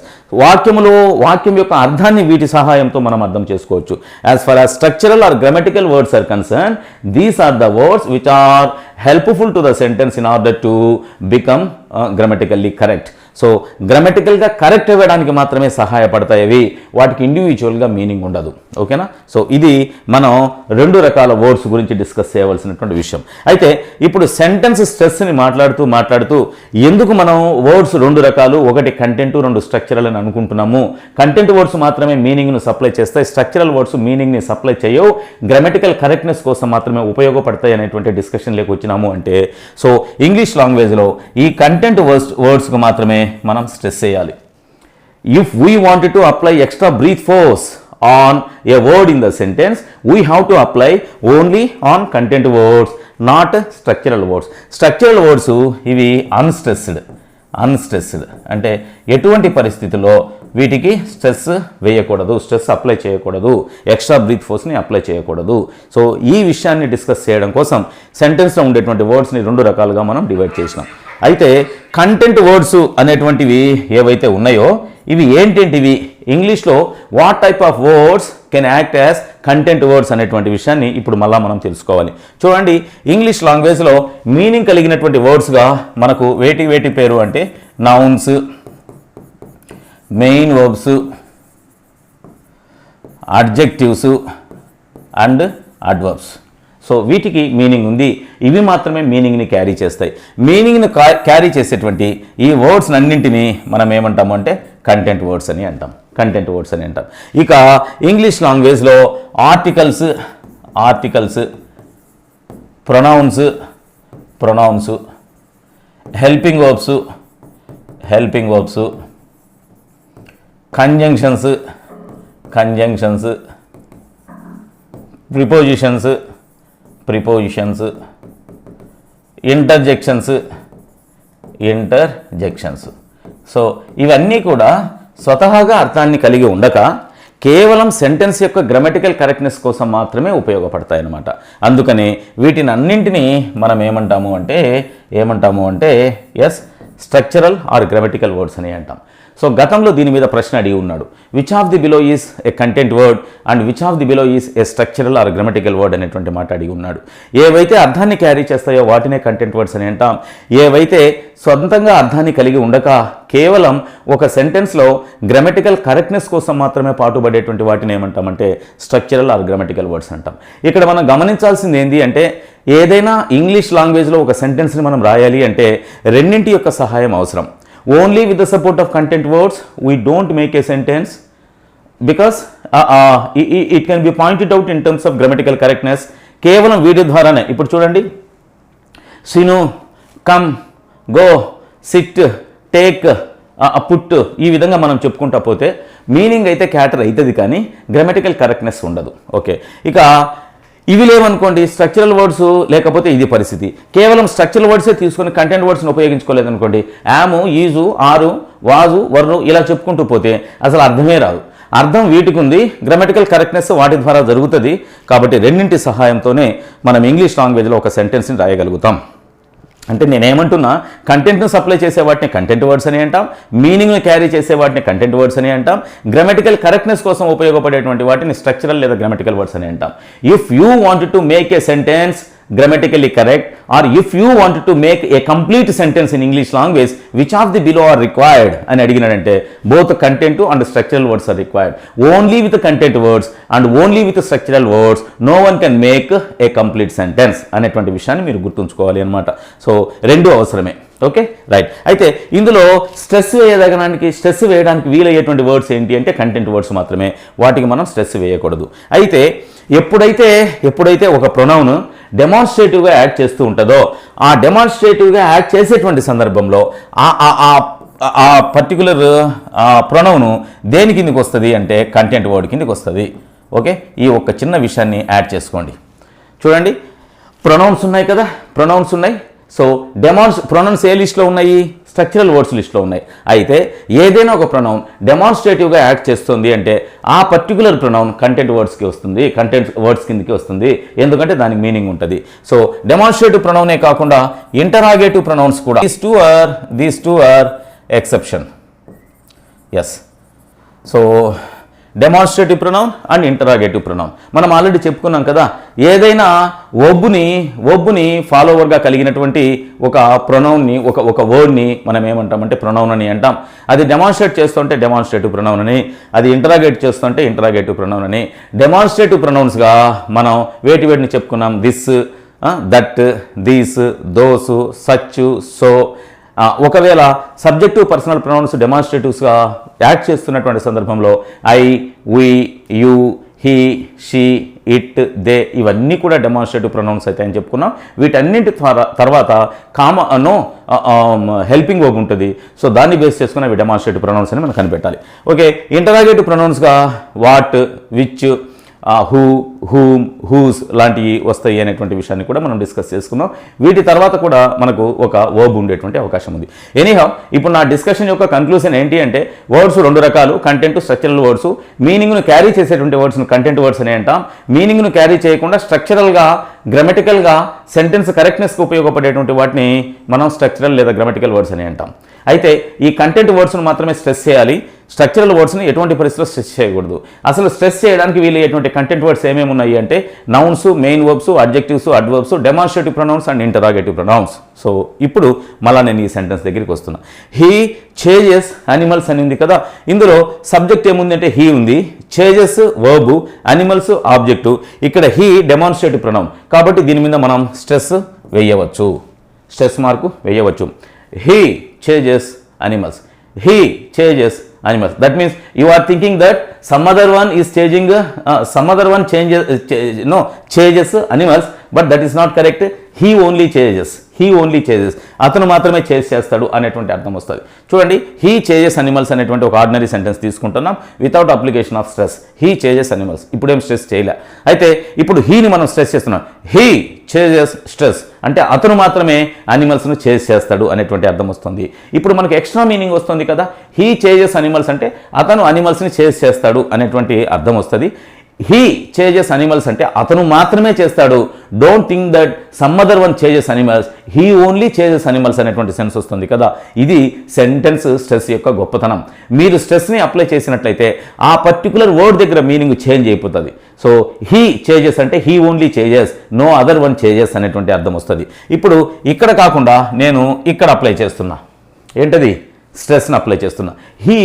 వాక్యం యొక్క అర్థాన్ని వీటి సహాయంతో మనం అర్థం చేసుకోవచ్చు. As far as structural or grammatical words are concerned, these are the words which are helpful to the sentence in order to become grammatically correct. So గ్రామటికల్గా correct అవ్వడానికి మాత్రమే సహాయపడతాయి, వాటికి ఇండివిజువల్గా మీనింగ్ ఉండదు. ఓకేనా? సో ఇది మనం రెండు రకాల వర్డ్స్ గురించి డిస్కస్ చేయవలసినటువంటి విషయం. అయితే ఇప్పుడు సెంటెన్స్ స్ట్రెస్ని మాట్లాడుతూ ఎందుకు మనం వర్డ్స్ రెండు రకాలు, ఒకటి కంటెంట్, రెండు స్ట్రక్చరల్ అని అనుకుంటున్నాము. కంటెంట్ వర్డ్స్ మాత్రమే మీనింగ్ను సప్లై చేస్తాయి, స్ట్రక్చరల్ వర్డ్స్ మీనింగ్ని సప్లై చేయవు, గ్రామటికల్ కరెక్ట్నెస్ కోసం మాత్రమే ఉపయోగపడతాయి అనేటువంటి డిస్కషన్లోకి వచ్చినాము అంటే, సో ఇంగ్లీష్ లాంగ్వేజ్లో ఈ కంటెంట్ వర్డ్స్కు మాత్రమే మనం స్ట్రెస్ చేయాలి. If we wanted to apply extra breath force on a word in the sentence, we have to apply only on content words, not structural words. Structural words ఇవి unstressed అంటే ఎటువంటి పరిస్థితుల్లో వీటికి స్ట్రెస్ వేయకూడదు, stress apply చేయకూడదు, extra breath ఫోర్స్ని apply చేయకూడదు. So ఈ విషయాన్ని డిస్కస్ చేయడం కోసం సెంటెన్స్లో ఉండేటువంటి వర్డ్స్ని రెండు రకాలుగా మనం డివైడ్ చేసినాం. అయితే కంటెంట్ వర్డ్స్ అనేటువంటివి ఏవైతే ఉన్నాయో ఇవి ఏంటంటివి, ఇంగ్లీష్లో what type of words can act as content words అనేటువంటి విషయాన్ని ఇప్పుడు మళ్ళీ మనం తెలుసుకోవాలి. చూడండి, ఇంగ్లీష్ లాంగ్వేజ్లో మీనింగ్ కలిగినటువంటి వర్డ్స్గా మనకు వేటి పేరు అంటే nouns, main verbs, adjectives and adverbs. So వీటికి మీనింగ్ ఉంది, ఇవి మాత్రమే మీనింగ్ని క్యారీ చేస్తాయి. మీనింగ్ని క్యారీ చేసేటువంటి ఈ వర్డ్స్ అన్నింటినీ మనం ఏమంటాము అంటే కంటెంట్ వర్డ్స్ అని అంటాం, కంటెంట్ వర్డ్స్ అని అంటాం. ఇక ఇంగ్లీష్ లాంగ్వేజ్లో articles, pronouns, helping verbs, conjunctions, prepositions, interjections. So ఇవన్నీ కూడా స్వతహాగా అర్థాన్ని కలిగి ఉండక కేవలం సెంటెన్స్ యొక్క గ్రామటికల్ కరెక్ట్నెస్ కోసం మాత్రమే ఉపయోగపడతాయి అన్నమాట. అందుకని వీటిని అన్నింటినీ మనం ఏమంటాము అంటే as structural or grammatical words అని అంటాం. సో గతంలో దీని మీద ప్రశ్న అడిగి ఉన్నాడు, which of the below is a content word and which of the below is a structural or grammatical word అనేటువంటి మాట అడిగి ఉన్నాడు. ఏవైతే అర్థాన్ని క్యారీ చేస్తాయో వాటినే కంటెంట్ వర్డ్స్ అని అంటాం, ఏవైతే సొంతంగా అర్థాన్ని కలిగి ఉండక కేవలం ఒక సెంటెన్స్లో గ్రామటికల్ కరెక్ట్నెస్ కోసం మాత్రమే పాటుపడేటువంటి వాటిని ఏమంటామంటే స్ట్రక్చరల్ ఆర్ గ్రామటికల్ వర్డ్స్ అంటాం. ఇక్కడ మనం గమనించాల్సింది ఏంటి అంటే, ఏదైనా ఇంగ్లీష్ లాంగ్వేజ్లో ఒక సెంటెన్స్ని మనం రాయాలి అంటే రెండింటి యొక్క సహాయం అవసరం. Only with the support of content words we don't make a sentence because it can be pointed out in terms of grammatical correctness. కేవలం వీటి ద్వారానే. ఇప్పుడు చూడండి, Sinu, come, go, SIT, take, put, ఈ విధంగా మనం చెప్పుకుంటా పోతే మీనింగ్ అయితే క్యాటర్ అవుతుంది కానీ గ్రామటికల్ కరెక్ట్నెస్ ఉండదు. ఓకే, ఇక ఇవి లేవనుకోండి, స్ట్రక్చరల్ వర్డ్స్ లేకపోతే ఇది పరిస్థితి. కేవలం స్ట్రక్చరల్ వర్డ్సే తీసుకొని కంటెంట్ వర్డ్స్ని ఉపయోగించుకోలేదనుకోండి, యాము, ఈజు, ఆరు, వాజు, వర్రు ఇలా చెప్పుకుంటూ పోతే అసలు అర్థమే రాదు. అర్థం వీటికి ఉంది, గ్రామటికల్ కరెక్ట్నెస్ వాటి ద్వారా జరుగుతుంది. కాబట్టి రెండింటి సహాయంతోనే మనం ఇంగ్లీష్ లాంగ్వేజ్లో ఒక సెంటెన్స్ని రాయగలుగుతాం. అంటే నేనేమంటున్నా, కంటెంట్ను సప్లై చేసే వాటిని కంటెంట్ వర్డ్స్ అని అంటాం, మీనింగ్ను క్యారీ చేసే వాటిని కంటెంట్ వర్డ్స్ అని అంటాం, గ్రామటికల్ కరెక్ట్నెస్ కోసం ఉపయోగపడేటువంటి వాటిని స్ట్రక్చరల్ లేదా గ్రామటికల్ వర్డ్స్ అని అంటాం. If you want to make a sentence grammatically correct, or if you wanted to make a complete sentence in English language, which of the below are required అని అడిగినాడంటే both content and structural words are required. Only with the content words and only with the structural words no one can make a complete sentence అనేటువంటి విషయాన్ని మీరు గుర్తుంచుకోవాలి అన్నమాట. So రెండు అవసరమే. Okay, right. అయితే ఇందులో స్ట్రెస్ వేయడానికి వీలయ్యేటువంటి వర్డ్స్ ఏంటి అంటే కంటెంట్ వర్డ్స్ మాత్రమే. వాటికి మనం స్ట్రెస్ వేయకూడదు. అయితే ఎప్పుడైతే ఒక ప్రొనౌన్ డెమాన్స్ట్రేటివ్గా యాడ్ చేస్తూ ఉంటుందో, ఆ డెమాన్స్ట్రేటివ్గా యాడ్ చేసేటువంటి సందర్భంలో ఆ పర్టికులర్ ప్రొనౌను దేని కిందకి వస్తుంది అంటే కంటెంట్ వర్డ్ కిందకి వస్తుంది. ఓకే, ఈ ఒక్క చిన్న విషయాన్ని యాడ్ చేసుకోండి. చూడండి, ప్రొనౌన్స్ ఉన్నాయి కదా, ప్రొనౌన్స్ ఉన్నాయి. సో ప్రొనౌన్స్ ఏ లిస్ట్లో ఉన్నాయి? స్ట్రక్చరల్ వర్డ్స్ లిస్ట్లో ఉన్నాయి. అయితే ఏదైనా ఒక ప్రొనౌన్ డెమాన్స్ట్రేటివ్గా యాక్ట్ చేస్తుంది అంటే ఆ పర్టికులర్ ప్రొనౌన్ కంటెంట్ వర్డ్స్కి వస్తుంది, కంటెంట్ వర్డ్స్ కిందకి వస్తుంది. ఎందుకంటే దానికి మీనింగ్ ఉంటుంది. సో డెమాన్స్ట్రేటివ్ ప్రొనౌనే కాకుండా ఇంటరాగేటివ్ ప్రొనౌన్స్ కూడా these two are exception. Yes, so demonstrative pronoun and interrogative pronoun మనం ఆల్రెడీ చెప్పుకున్నాం కదా. ఏదైనా ఒబ్బుని ఫాలోవర్గా కలిగినటువంటి ఒక ప్రొనౌన్ని, ఒక వర్డ్ని మనం ఏమంటామంటే ప్రొనౌన్ అని అంటాం. అది డెమాన్స్ట్రేట్ చేస్తుంటే డెమాన్స్ట్రేటివ్ ప్రొనౌన్ అని, అది ఇంటరాగేట్ చేస్తుంటే ఇంటరాగేటివ్ ప్రొనౌన్ అని. డెమాన్స్ట్రేటివ్ ప్రొనౌన్స్గా మనం వేటిని చెప్పుకున్నాం? This, that, these, those, such, so. ఒకవేళ సబ్జెక్టివ్ పర్సనల్ ప్రొనౌన్స్ డెమాన్స్ట్రేటివ్స్గా యాడ్ చేస్తున్నటువంటి సందర్భంలో I, we, you, he, she, it, they ఇవన్నీ కూడా డెమాన్స్ట్రేటివ్ ప్రొనౌన్స్ అయితే అని చెప్పుకున్నాం. వీటన్నింటి తర్వాత హెల్పింగ్ వర్బ్ ఉంటుంది. సో దాన్ని బేస్ చేసుకుని అవి డెమాన్స్ట్రేటివ్ ప్రొనౌన్స్ అని మనం కనిపెట్టాలి. ఓకే, ఇంటరాగేటివ్ ప్రొనౌన్స్గా what, which, who, whom, whose లాంటివి వస్తాయి అనేటువంటి విషయాన్ని కూడా మనం డిస్కస్ చేసుకున్నాం. వీటి తర్వాత కూడా మనకు ఒక వర్బ్ ఉండేటువంటి అవకాశం ఉంది. ఎనీహౌ, ఇప్పుడు నా డిస్కషన్ యొక్క కన్క్లూజన్ ఏంటి అంటే వర్డ్స్ రెండు రకాలు, కంటెంట్, స్ట్రక్చరల్ వర్డ్స్. మీనింగ్ను క్యారీ చేసేటువంటి వర్డ్స్ను కంటెంట్ వర్డ్స్ అని అంటాం. మీనింగ్ను క్యారీ చేయకుండా స్ట్రక్చరల్గా, గ్రామటికల్గా సెంటెన్స్ కరెక్ట్నెస్కి ఉపయోగపడేటువంటి వాటిని మనం స్ట్రక్చరల్ లేదా గ్రామటికల్ వర్డ్స్ అని అంటాం. అయితే ఈ కంటెంట్ వర్డ్స్ను మాత్రమే స్ట్రెస్ చేయాలి, స్ట్రక్చరల్ వర్డ్స్ని ఎటువంటి పరిస్థితుల్లో స్ట్రెస్ చేయకూడదు. అసలు స్ట్రెస్ చేయడానికి వీలయ్యేటువంటి కంటెంట్ వర్డ్స్ ఏమేమి ఉన్నాయి అంటే nouns, main verbs, adjectives, adverbs, demonstrative pronouns and interrogative pronouns. So ఇప్పుడు మళ్ళా నేను ఈ సెంటెన్స్ దగ్గరికి వస్తున్నా. హీ చేజెస్ అనిమల్స్ అని ఉంది కదా. ఇందులో సబ్జెక్ట్ ఏముంది అంటే హీ ఉంది, చేజెస్ వర్బు, అనిమల్స్ ఆబ్జెక్టు. ఇక్కడ హీ డెమాన్స్ట్రేటివ్ ప్రొనౌన్ కాబట్టి దీని మీద మనం స్ట్రెస్ వేయవచ్చు, స్ట్రెస్ మార్కు వేయవచ్చు. He changes animals. He changes animals. That means you are thinking that some other one is changing, some other one changes animals, but that is not correct. He only changes. అతను మాత్రమే చేస్తాడు అనేటువంటి అర్థం వస్తుంది. చూడండి, he chases animals అనేటువంటి ఒక ordinary sentence తీసుకుంటున్నాం without application of stress. He chases animals, ఇప్పుడేం స్ట్రెస్ చేయలే. అయితే ఇప్పుడు హీని మనం స్ట్రెస్ చేస్తున్నాం. హీ చేజెస్ స్ట్రెస్ అంటే అతను మాత్రమే అనిమల్స్ను చేస్తాడు అనేటువంటి అర్థం వస్తుంది. ఇప్పుడు మనకు ఎక్స్ట్రా మీనింగ్ వస్తుంది కదా. హీ చేజెస్ అనిమల్స్ అంటే అతను అనిమల్స్ని చేస్తాడు అనేటువంటి అర్థం వస్తుంది. హీ చేజెస్ అనిమల్స్ అంటే అతను మాత్రమే చేస్తాడు. Don't think that some other one chases animals, he only chases animals అనేటువంటి సెన్స్ వస్తుంది కదా. ఇది సెంటెన్స్ స్ట్రెస్ యొక్క గొప్పతనం. మీరు స్ట్రెస్ని అప్లై చేసినట్లయితే ఆ పర్టికులర్ వర్డ్ దగ్గర మీనింగ్ చేంజ్ అయిపోతుంది. సో హీ చేజెస్ అంటే he only chases, no other one chases అనేటువంటి అర్థం వస్తుంది. ఇప్పుడు ఇక్కడ కాకుండా నేను ఇక్కడ అప్లై చేస్తున్నా. ఏంటది? స్ట్రెస్ని అప్లై చేస్తున్నా. హీ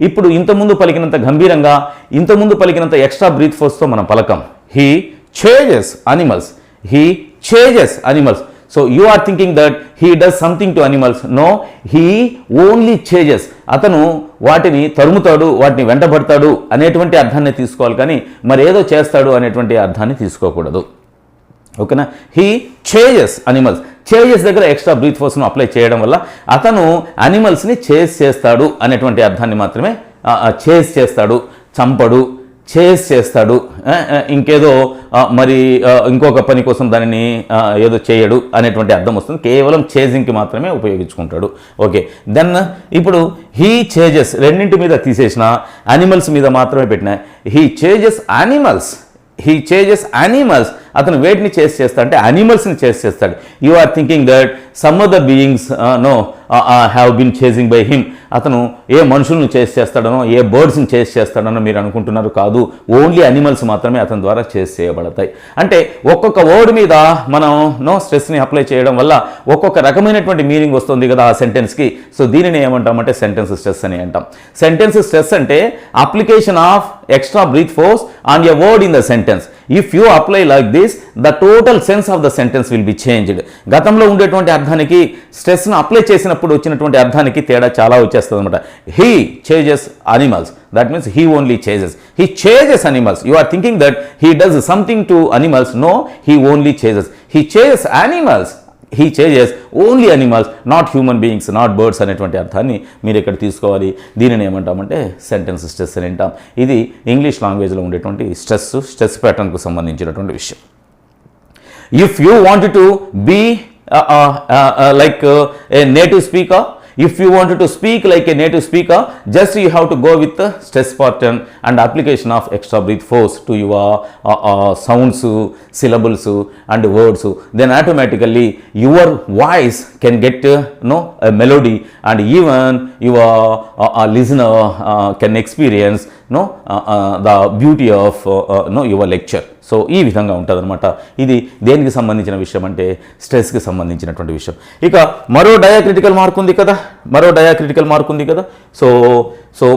ఇప్పుడు ఇంతకుముందు పలికినంత గంభీరంగా, ఇంతకుముందు పలికినంత ఎక్స్ట్రా బ్రీత్ ఫోర్స్తో మనం పలకం. He chases animals, he chases animals. So you are thinking that he does something to animals. No, he only చేంజెస్. అతను వాటిని తరుముతాడు, వాటిని వెంటబడతాడు అనేటువంటి అర్థాన్ని తీసుకోవాలి, కానీ మరేదో చేస్తాడు అనేటువంటి అర్థాన్ని తీసుకోకూడదు. ఓకేనా? He changes animals. చేంజెస్ దగ్గర ఎక్స్ట్రా బ్రీత్ ఫోర్స్ను అప్లై చేయడం వల్ల అతను అనిమల్స్ని చేజ్ చేస్తాడు అనేటువంటి అర్థాన్ని మాత్రమే, చేజ్ చేస్తాడు, చంపడు, చేజ్ చేస్తాడు, ఇంకేదో మరి ఇంకొక పని కోసం దానిని ఏదో చేయడు అనేటువంటి అర్థం వస్తుంది. కేవలం చేజింగ్కి మాత్రమే ఉపయోగించుకుంటాడు. ఓకే, దెన్ ఇప్పుడు హీ చేజెస్ రెండింటి మీద తీసేసిన, అనిమల్స్ మీద మాత్రమే పెట్టిన. He chases animals. He changes animals. అతను వేటిని చేస్ చేస్తాడు అంటే అనిమల్స్ని చేస్ చేస్తాడు. You are thinking that some other beings no have been chasing by him. అతను ఏ మనుషులను చేస్ చేస్తాడనో, ఏ బర్డ్స్ని చేస్ చేస్తాడనో మీరు అనుకుంటున్నారు. కాదు, ఓన్లీ అనిమల్స్ మాత్రమే అతని ద్వారా చేస్ చేయబడతాయి. అంటే ఒక్కొక్క వర్డ్ మీద మనం స్ట్రెస్ని అప్లై చేయడం వల్ల ఒక్కొక్క రకమైనటువంటి మీనింగ్ వస్తుంది కదా ఆ సెంటెన్స్కి. సో దీనిని ఏమంటామంటే సెంటెన్స్ స్ట్రెస్ అని అంటాం. సెంటెన్స్ స్ట్రెస్ అంటే application of extra breath force on a word in the sentence. If you apply like this, the total sense of the sentence will be changed. గతంలో ఉండేటువంటి అర్థానికి స్ట్రెస్ను అప్లై చేసినప్పుడు వచ్చినటువంటి అర్థానికి తేడా చాలా వచ్చేస్తుంది అనమాట. He changes animals, that means he only chases. He chases animals. You are thinking that he does something to animals. No, he only chases. He chases animals. He chases only animals, not human beings, not birds అనేటువంటి అర్థాన్ని మీరు ఇక్కడ తీసుకోవాలి. దీనిని ఏమంటామంటే sentence stress అని అంటాం. ఇది ఇంగ్లీష్ లాంగ్వేజ్లో ఉండేటువంటి స్ట్రెస్ ప్యాటర్న్కు సంబంధించినటువంటి విషయం. If you want to be like a native speaker, if you wanted to speak like a native speaker, just you have to go with the stress pattern and application of extra breath force to your sounds, syllables and words. Then automatically your voice can get a melody, and even your listener can experience the beauty of your lecture. So ఈ విధంగా ఉంటుంది అనమాట. ఇది దేనికి సంబంధించిన విషయం అంటే స్ట్రెస్కి సంబంధించినటువంటి విషయం. ఇక మరో డయాక్రిటికల్ మార్క్ ఉంది కదా. సో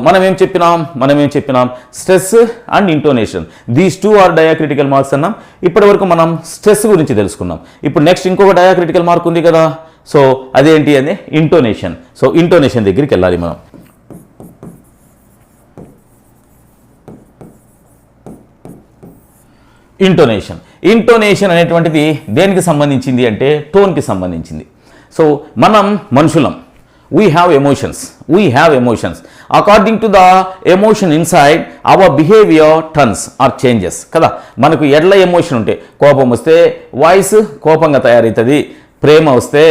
మనం ఏం చెప్పినాం stress and intonation, these two are diacritical marks అన్నాం. ఇప్పటి వరకు మనం స్ట్రెస్ గురించి తెలుసుకున్నాం. ఇప్పుడు నెక్స్ట్ ఇంకొక డయాక్రిటికల్ మార్క్ ఉంది కదా. సో అదేంటి అని ఇంటోనేషన్. సో ఇంటోనేషన్ దగ్గరికి వెళ్ళాలి మనం. ఇంటోనేషన్ అనేటువంటిది దేనికి సంబంధించింది అంటే టోన్కి సంబంధించింది. సో మనం మనుషులం, we have emotions. According to the emotion inside, our behavior turns or changes కదా. మనకు ఎడ్ల ఎమోషన్ ఉంటే, కోపం వస్తే వాయిస్ కోపంగా తయారవుతుంది, ప్రేమ వస్తే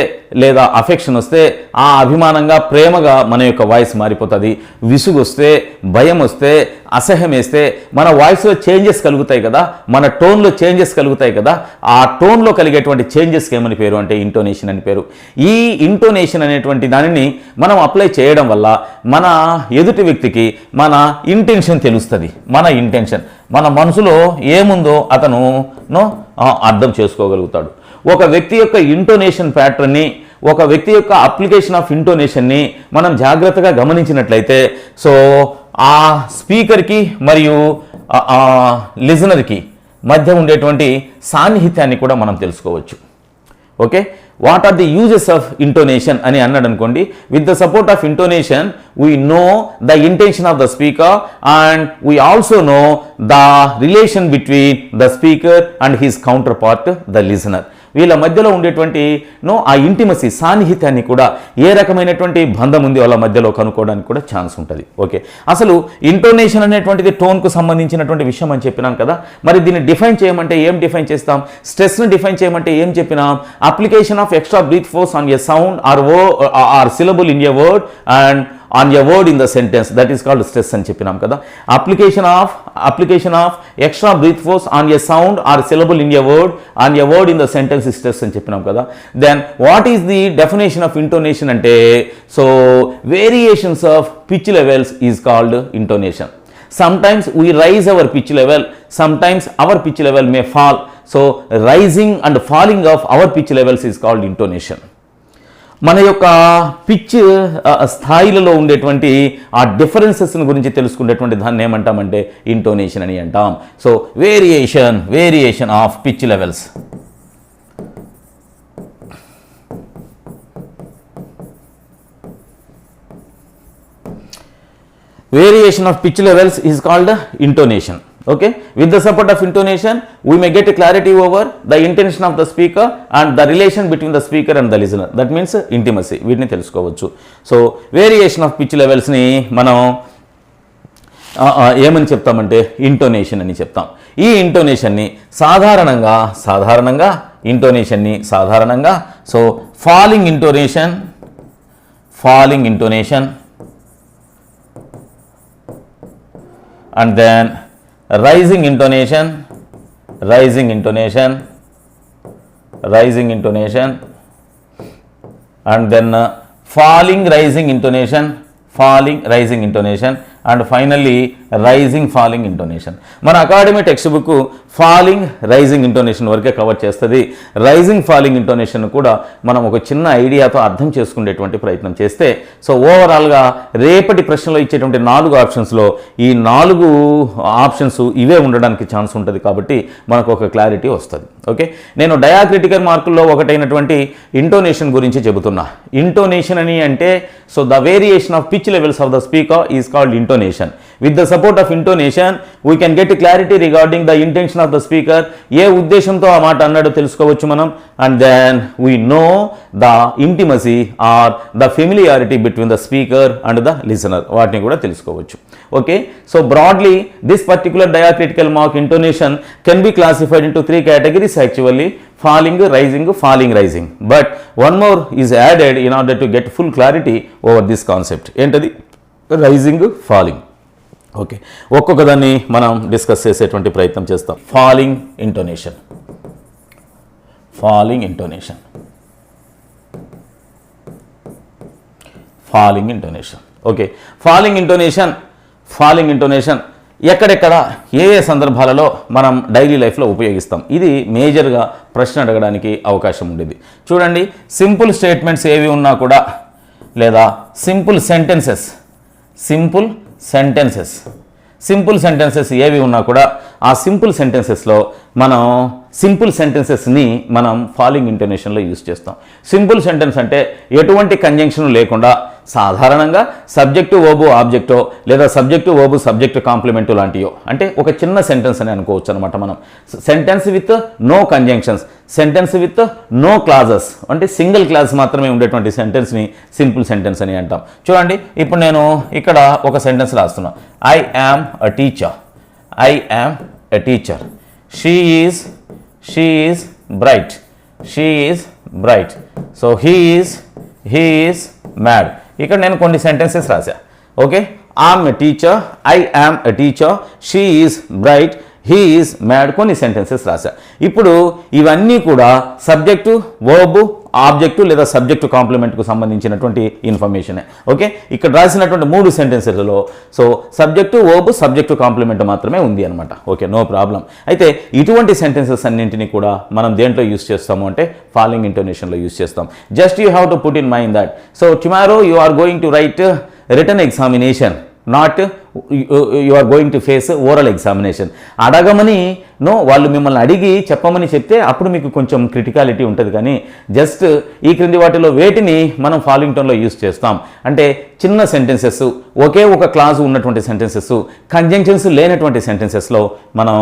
లేదా అఫెక్షన్ వస్తే ఆ అభిమానంగా ప్రేమగా మన యొక్క వాయిస్ మారిపోతుంది, విసుగు వస్తే, భయం వస్తే, అసహ్యం వేస్తే మన వాయిస్లో చేంజెస్ కలుగుతాయి కదా, మన టోన్లో చేంజెస్ కలుగుతాయి కదా. ఆ టోన్లో కలిగేటువంటి చేంజెస్కి ఏమని పేరు అంటే ఇంటోనేషన్ అని పేరు. ఈ ఇంటోనేషన్ అనేటువంటి దానిని మనం అప్లై చేయడం వల్ల మన ఎదుటి వ్యక్తికి మన ఇంటెన్షన్ తెలుస్తుంది. మన మనసులో ఏముందో అతను అర్థం చేసుకోగలుగుతాడు. ఒక వ్యక్తి యొక్క ఇంటోనేషన్ ప్యాటర్న్ని, ఒక వ్యక్తి యొక్క అప్లికేషన్ ఆఫ్ ఇంటోనేషన్ని మనం జాగ్రత్తగా గమనించినట్లయితే సో ఆ స్పీకర్కి మరియు లిజనర్కి మధ్య ఉండేటువంటి సాన్నిహిత్యాన్ని కూడా మనం తెలుసుకోవచ్చు. Okay, what are the uses of intonation అని అన్నాడు అనుకోండి. With the support of intonation we know the intention of the speaker, and we also know the relation between the speaker and his counterpart, the listener. వీళ్ళ మధ్యలో ఉండేటువంటి ఆ intimacy, సాన్నిహిత్యాన్ని కూడా, ఏ రకమైనటువంటి బంధం ఉంది వాళ్ళ మధ్యలో కనుక్కోవడానికి కూడా ఛాన్స్ ఉంటుంది. ఓకే, అసలు ఇంటోనేషన్ అనేటువంటిది టోన్కు సంబంధించినటువంటి విషయం అని చెప్పినాం కదా. మరి దీన్ని డిఫైన్ చేయమంటే ఏం డిఫైన్ చేస్తాం? స్ట్రెస్ని డిఫైన్ చేయమంటే ఏం చెప్పినాం? Application of extra breath force on a sound or syllable in a word and on a word in the sentence, that is called stress అని చెప్పినాం కదా. application of extra breath force on a sound or syllable in a word in the sentence is stress అని చెప్పినాం కదా. then what is the definition of intonation అంటే so variations of pitch levels is called intonation. sometimes we raise our pitch level, sometimes our pitch level may fall. so rising and falling of our pitch levels is called intonation. మన యొక్క pitch స్థాయిలలో ఉండేటువంటి ఆ differences గురించి తెలుసుకునేటువంటి దాన్ని ఏమంటామంటే intonation అని అంటాం. So variation of pitch levels. Variation of pitch levels is called intonation. Okay, with the support of intonation we may get a clarity over the intention of the speaker and the relation between the speaker and the listener. That means intimacy. వీటిని తెలుసుకోవచ్చు. So variation of pitch లెవెల్స్ని మనం ఏమని చెప్తామంటే intonation అని చెప్తాం. ఈ ఇంటోనేషన్ని సాధారణంగా ఇంటోనేషన్ని so falling intonation and then rising intonation and then falling rising intonation and finally rising falling intonation. మన academy text book falling rising intonation వరకే కవర్ చేస్తుంది. రైజింగ్ ఫాలింగ్ ఇంటోనేషన్ కూడా మనం ఒక చిన్న ఐడియాతో అర్థం చేసుకునేటువంటి ప్రయత్నం చేస్తే సో ఓవరాల్గా రేపటి ప్రశ్నలో ఇచ్చేటువంటి 4 ఆప్షన్స్లో ఈ 4 ఆప్షన్స్ ఇవే ఉండడానికి ఛాన్స్ ఉంటుంది కాబట్టి మనకు ఒక క్లారిటీ వస్తుంది. ఓకే, నేను డయాక్రిటికల్ మార్కుల్లో ఒకటైనటువంటి ఇంటోనేషన్ గురించి చెబుతున్నా. ఇంటోనేషన్ అని అంటే so the variation of pitch levels of the speaker is called intonation. With the support of intonation, we can get clarity regarding the intention of the speaker. ఏ ఉద్దేశంతో ఆ మాట అన్నాడో తెలుసుకోవచ్చు మనం. And then we know the intimacy or the familiarity between the speaker and the listener. వాటిని కూడా తెలుసుకోవచ్చు. Okay, so broadly this particular diacritical mark intonation can be classified into 3 categories actually: falling, rising. But one more is added in order to get full clarity over this concept. ఏంటది? Rising, falling. Okay, ఒక్కొక్క దాన్ని మనం discuss చేసేటువంటి ప్రయత్నం చేస్తాం. Falling intonation. Okay, falling intonation ఎక్కడెక్కడ ఏ సందర్భాలలో మనం డైలీ లైఫ్లో ఉపయోగిస్తాం, ఇది మేజర్గా ప్రశ్న అడగడానికి అవకాశం ఉండేది. చూడండి, సింపుల్ స్టేట్మెంట్స్ ఏవి ఉన్నా కూడా లేదా సింపుల్ సెంటెన్సెస్ ఏవి ఉన్నా కూడా ఆ సింపుల్ సెంటెన్సెస్లో మనం ఫాలింగ్ ఇంటోనేషన్లో యూజ్ చేస్తాం. సింపుల్ సెంటెన్స్ అంటే ఎటువంటి కంజంక్షన్ లేకుండా సాధారణంగా సబ్జెక్టు వర్బు ఆబ్జెక్టో లేదా సబ్జెక్టు వర్బు సబ్జెక్టు కాంప్లిమెంటు లాంటియో, అంటే ఒక చిన్న సెంటెన్స్ అని అనుకోవచ్చు అనమాట. మనం sentence with no conjunctions, sentence with no clauses, అంటే సింగిల్ క్లాజ్ మాత్రమే ఉండేటువంటి సెంటెన్స్ని సింపుల్ సెంటెన్స్ అని అంటాం. చూడండి, ఇప్పుడు నేను ఇక్కడ ఒక సెంటెన్స్ రాస్తున్నా. I am a teacher. She is bright. So he is mad. ఇక్కడ నేను కొన్ని సెంటెన్సెస్ రాశా. Okay, I'm a teacher, she is bright, he is mad, కొన్ని సెంటెన్సెస్ రాశా. ఇప్పుడు ఇవన్నీ కూడా సబ్జెక్టు, వర్బు, ఆబ్జెక్టు లేదా సబ్జెక్టు కాంప్లిమెంట్కు సంబంధించినటువంటి ఇన్ఫర్మేషనే. ఓకే, ఇక్కడ రాసినటువంటి 3 సెంటెన్సెస్లో so subject, verb, subject complement మాత్రమే ఉంది అనమాట. Okay, no problem. అయితే ఇటువంటి సెంటెన్సెస్ అన్నింటినీ కూడా మనం దేంట్లో యూస్ చేస్తాము అంటే ఫాలింగ్ ఇంటోనేషన్లో యూస్ చేస్తాం. Just you have to put in mind that so tomorrow you are going to write written examination, not you are going to face oral examination. అడగమని వాళ్ళు మిమ్మల్ని అడిగి చెప్పమని చెప్తే అప్పుడు మీకు కొంచెం క్రిటికాలిటీ ఉంటుంది. కానీ జస్ట్ ఈ క్రింది వాటిలో వేటిని మనం ఫాలింగ్ టోన్లో యూస్ చేస్తాం అంటే చిన్న సెంటెన్సెస్, ఒకే ఒక క్లాజ్ ఉన్నటువంటి సెంటెన్సెస్, కంజంక్షన్స్ లేనటువంటి సెంటెన్సెస్లో మనం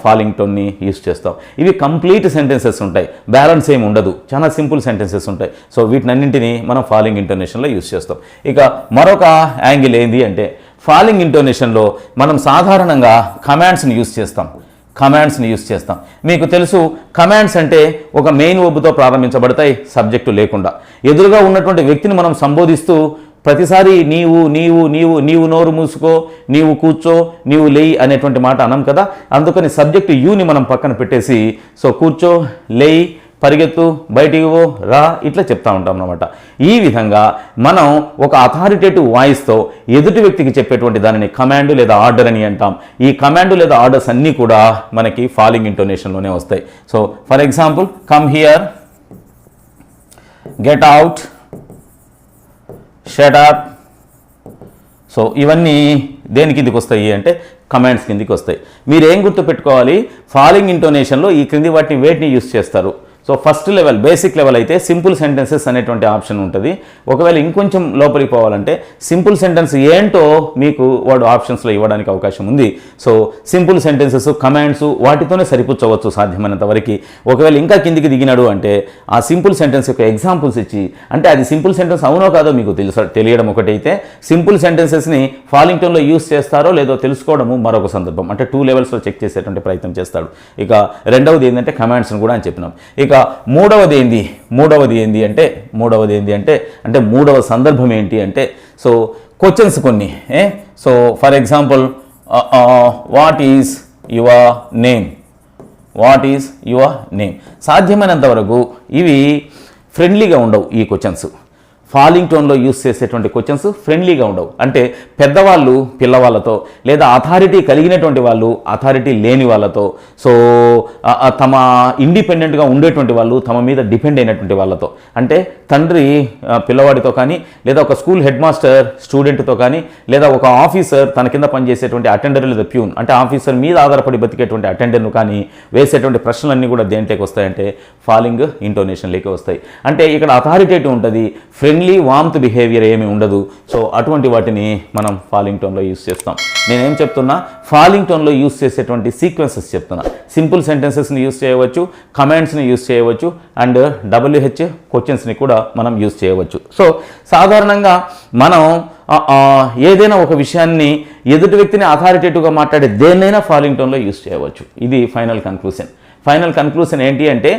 ఫాలింగ్ టోన్ని యూస్ చేస్తాం. ఇవి కంప్లీట్ సెంటెన్సెస్ ఉంటాయి, బ్యాలెన్స్ ఏమి ఉండదు, చాలా సింపుల్ సెంటెన్సెస్ ఉంటాయి. సో వీటినన్నింటినీ మనం ఫాలింగ్ ఇంటోనేషన్లో యూస్ చేస్తాం. ఇక మరొక యాంగిల్ ఏంది అంటే ఫాలింగ్ ఇంటోనేషన్లో మనం సాధారణంగా కమాండ్స్ని యూస్ చేస్తాం. మీకు తెలుసు, కమాండ్స్ అంటే ఒక మెయిన్ వర్బ్తో ప్రారంభించబడతాయి సబ్జెక్టు లేకుండా. ఎదురుగా ఉన్నటువంటి వ్యక్తిని మనం సంబోధిస్తూ ప్రతిసారి నీవు నోరు మూసుకో, నీవు కూర్చో, నీవు లేయి అనేటువంటి మాట అనం కదా. అందుకని సబ్జెక్టు యూని మనం పక్కన పెట్టేసి సో కూర్చో, లేయి, పరిగెత్తు, బయటికి పో, రా, ఇట్లా చెప్తా ఉంటాం అన్నమాట. ఈ విధంగా మనం ఒక అథారిటేటివ్ వాయిస్తో ఎదుటి వ్యక్తికి చెప్పేటువంటి దానిని కమాండ్ లేదా ఆర్డర్ అని అంటాం. ఈ కమాండ్ లేదా ఆర్డర్స్ అన్నీ కూడా మనకి ఫాలింగ్ ఇంటోనేషన్లోనే వస్తాయి. So for example, come here, get out, shut up. So ఇవన్నీ దేని కిందికి వస్తాయి అంటే కమాండ్స్ కిందికి వస్తాయి. మీరు ఏం గుర్తుపెట్టుకోవాలి, ఫాలింగ్ ఇంటోనేషన్లో ఈ క్రింది వేటిని యూస్ చేస్తారు. So first level basic level అయితే సింపుల్ సెంటెన్సెస్ అనేటువంటి ఆప్షన్ ఉంటుంది. ఒకవేళ ఇంకొంచెం లోపలికి పోవాలంటే సింపుల్ సెంటెన్స్ ఏంటో మీకు వాడు ఆప్షన్స్లో ఇవ్వడానికి అవకాశం ఉంది. సో సింపుల్ సెంటెన్సెస్, కమాండ్స్ వాటితోనే సరిపుచ్చవచ్చు సాధ్యమైనంత వరకు. ఒకవేళ ఇంకా కిందికి దిగినాడు అంటే ఆ సింపుల్ సెంటెన్స్ యొక్క ఎగ్జాంపుల్స్ ఇచ్చి, అంటే అది సింపుల్ సెంటెన్స్ అవునో కాదో మీకు తెలియడం ఒకటైతే, సింపుల్ సెంటెన్సెస్ని ఫాలోయింగ్ టోన్లో యూస్ చేస్తారో లేదో తెలుసుకోవడము మరొక సందర్భం. అంటే 2 లెవెల్స్లో చెక్ చేసేటువంటి ప్రయత్నం చేస్తాడు. ఇక రెండవది ఏంటంటే కమాండ్స్ని కూడా అని చెప్పినాం. ఇక మూడవది ఏంది అంటే మూడవ సందర్భం ఏంటి అంటే, సో క్వశ్చన్స్ కొన్ని. So for example what is your name, సాధ్యమైనంత వరకు ఇవి ఫ్రెండ్లీగా ఉండవు. ఈ క్వశ్చన్స్ ఫాలింగ్ టోన్లో యూస్ చేసేటువంటి క్వశ్చన్స్ ఫ్రెండ్లీగా ఉండవు. అంటే పెద్దవాళ్ళు పిల్లవాళ్ళతో, లేదా అథారిటీ కలిగినటువంటి వాళ్ళు అథారిటీ లేని వాళ్ళతో, సో తమ ఇండిపెండెంట్గా ఉండేటువంటి వాళ్ళు తమ మీద డిపెండ్ అయినటువంటి వాళ్ళతో, అంటే తండ్రి పిల్లవాడితో కానీ, లేదా ఒక స్కూల్ హెడ్ మాస్టర్ స్టూడెంట్తో కానీ, లేదా ఒక ఆఫీసర్ తన కింద పనిచేసేటువంటి అటెండర్ లేదా ప్యూన్, అంటే ఆఫీసర్ మీద ఆధారపడి బతికేటువంటి అటెండర్ను కానీ వేసేటువంటి ప్రశ్నలన్నీ కూడా దేంట్లోకి వస్తాయంటే ఫాలింగ్ ఇంటోనేషన్లోకి వస్తాయి. అంటే ఇక్కడ అథారిటేటివ్ ఉంటుంది, ఫ్రెండ్లీ వామ్త్ బిహేవియర్ ఏమీ ఉండదు. సో అటువంటి వాటిని మనం ఫాలింగ్ టోన్లో యూస్ చేస్తాం. నేనేం చెప్తున్నా, ఫాలింగ్ టోన్లో యూస్ చేసేటువంటి సీక్వెన్సెస్ చెప్తున్నా. సింపుల్ సెంటెన్సెస్ని యూస్ చేయవచ్చు, కమాండ్స్ని యూస్ చేయవచ్చు, అండ్ WH క్వశ్చన్స్ని కూడా మనం యూస్ చేయవచ్చు. సో సాధారణంగా మనం ఏదైనా ఒక విషయాన్ని ఎదుటి వ్యక్తిని అథారిటేటివ్గా మాట్లాడే దేన్నైనా ఫాలింగ్ టోన్లో యూస్ చేయవచ్చు. ఇది ఫైనల్ కన్క్లూషన్ ఏంటి అంటే,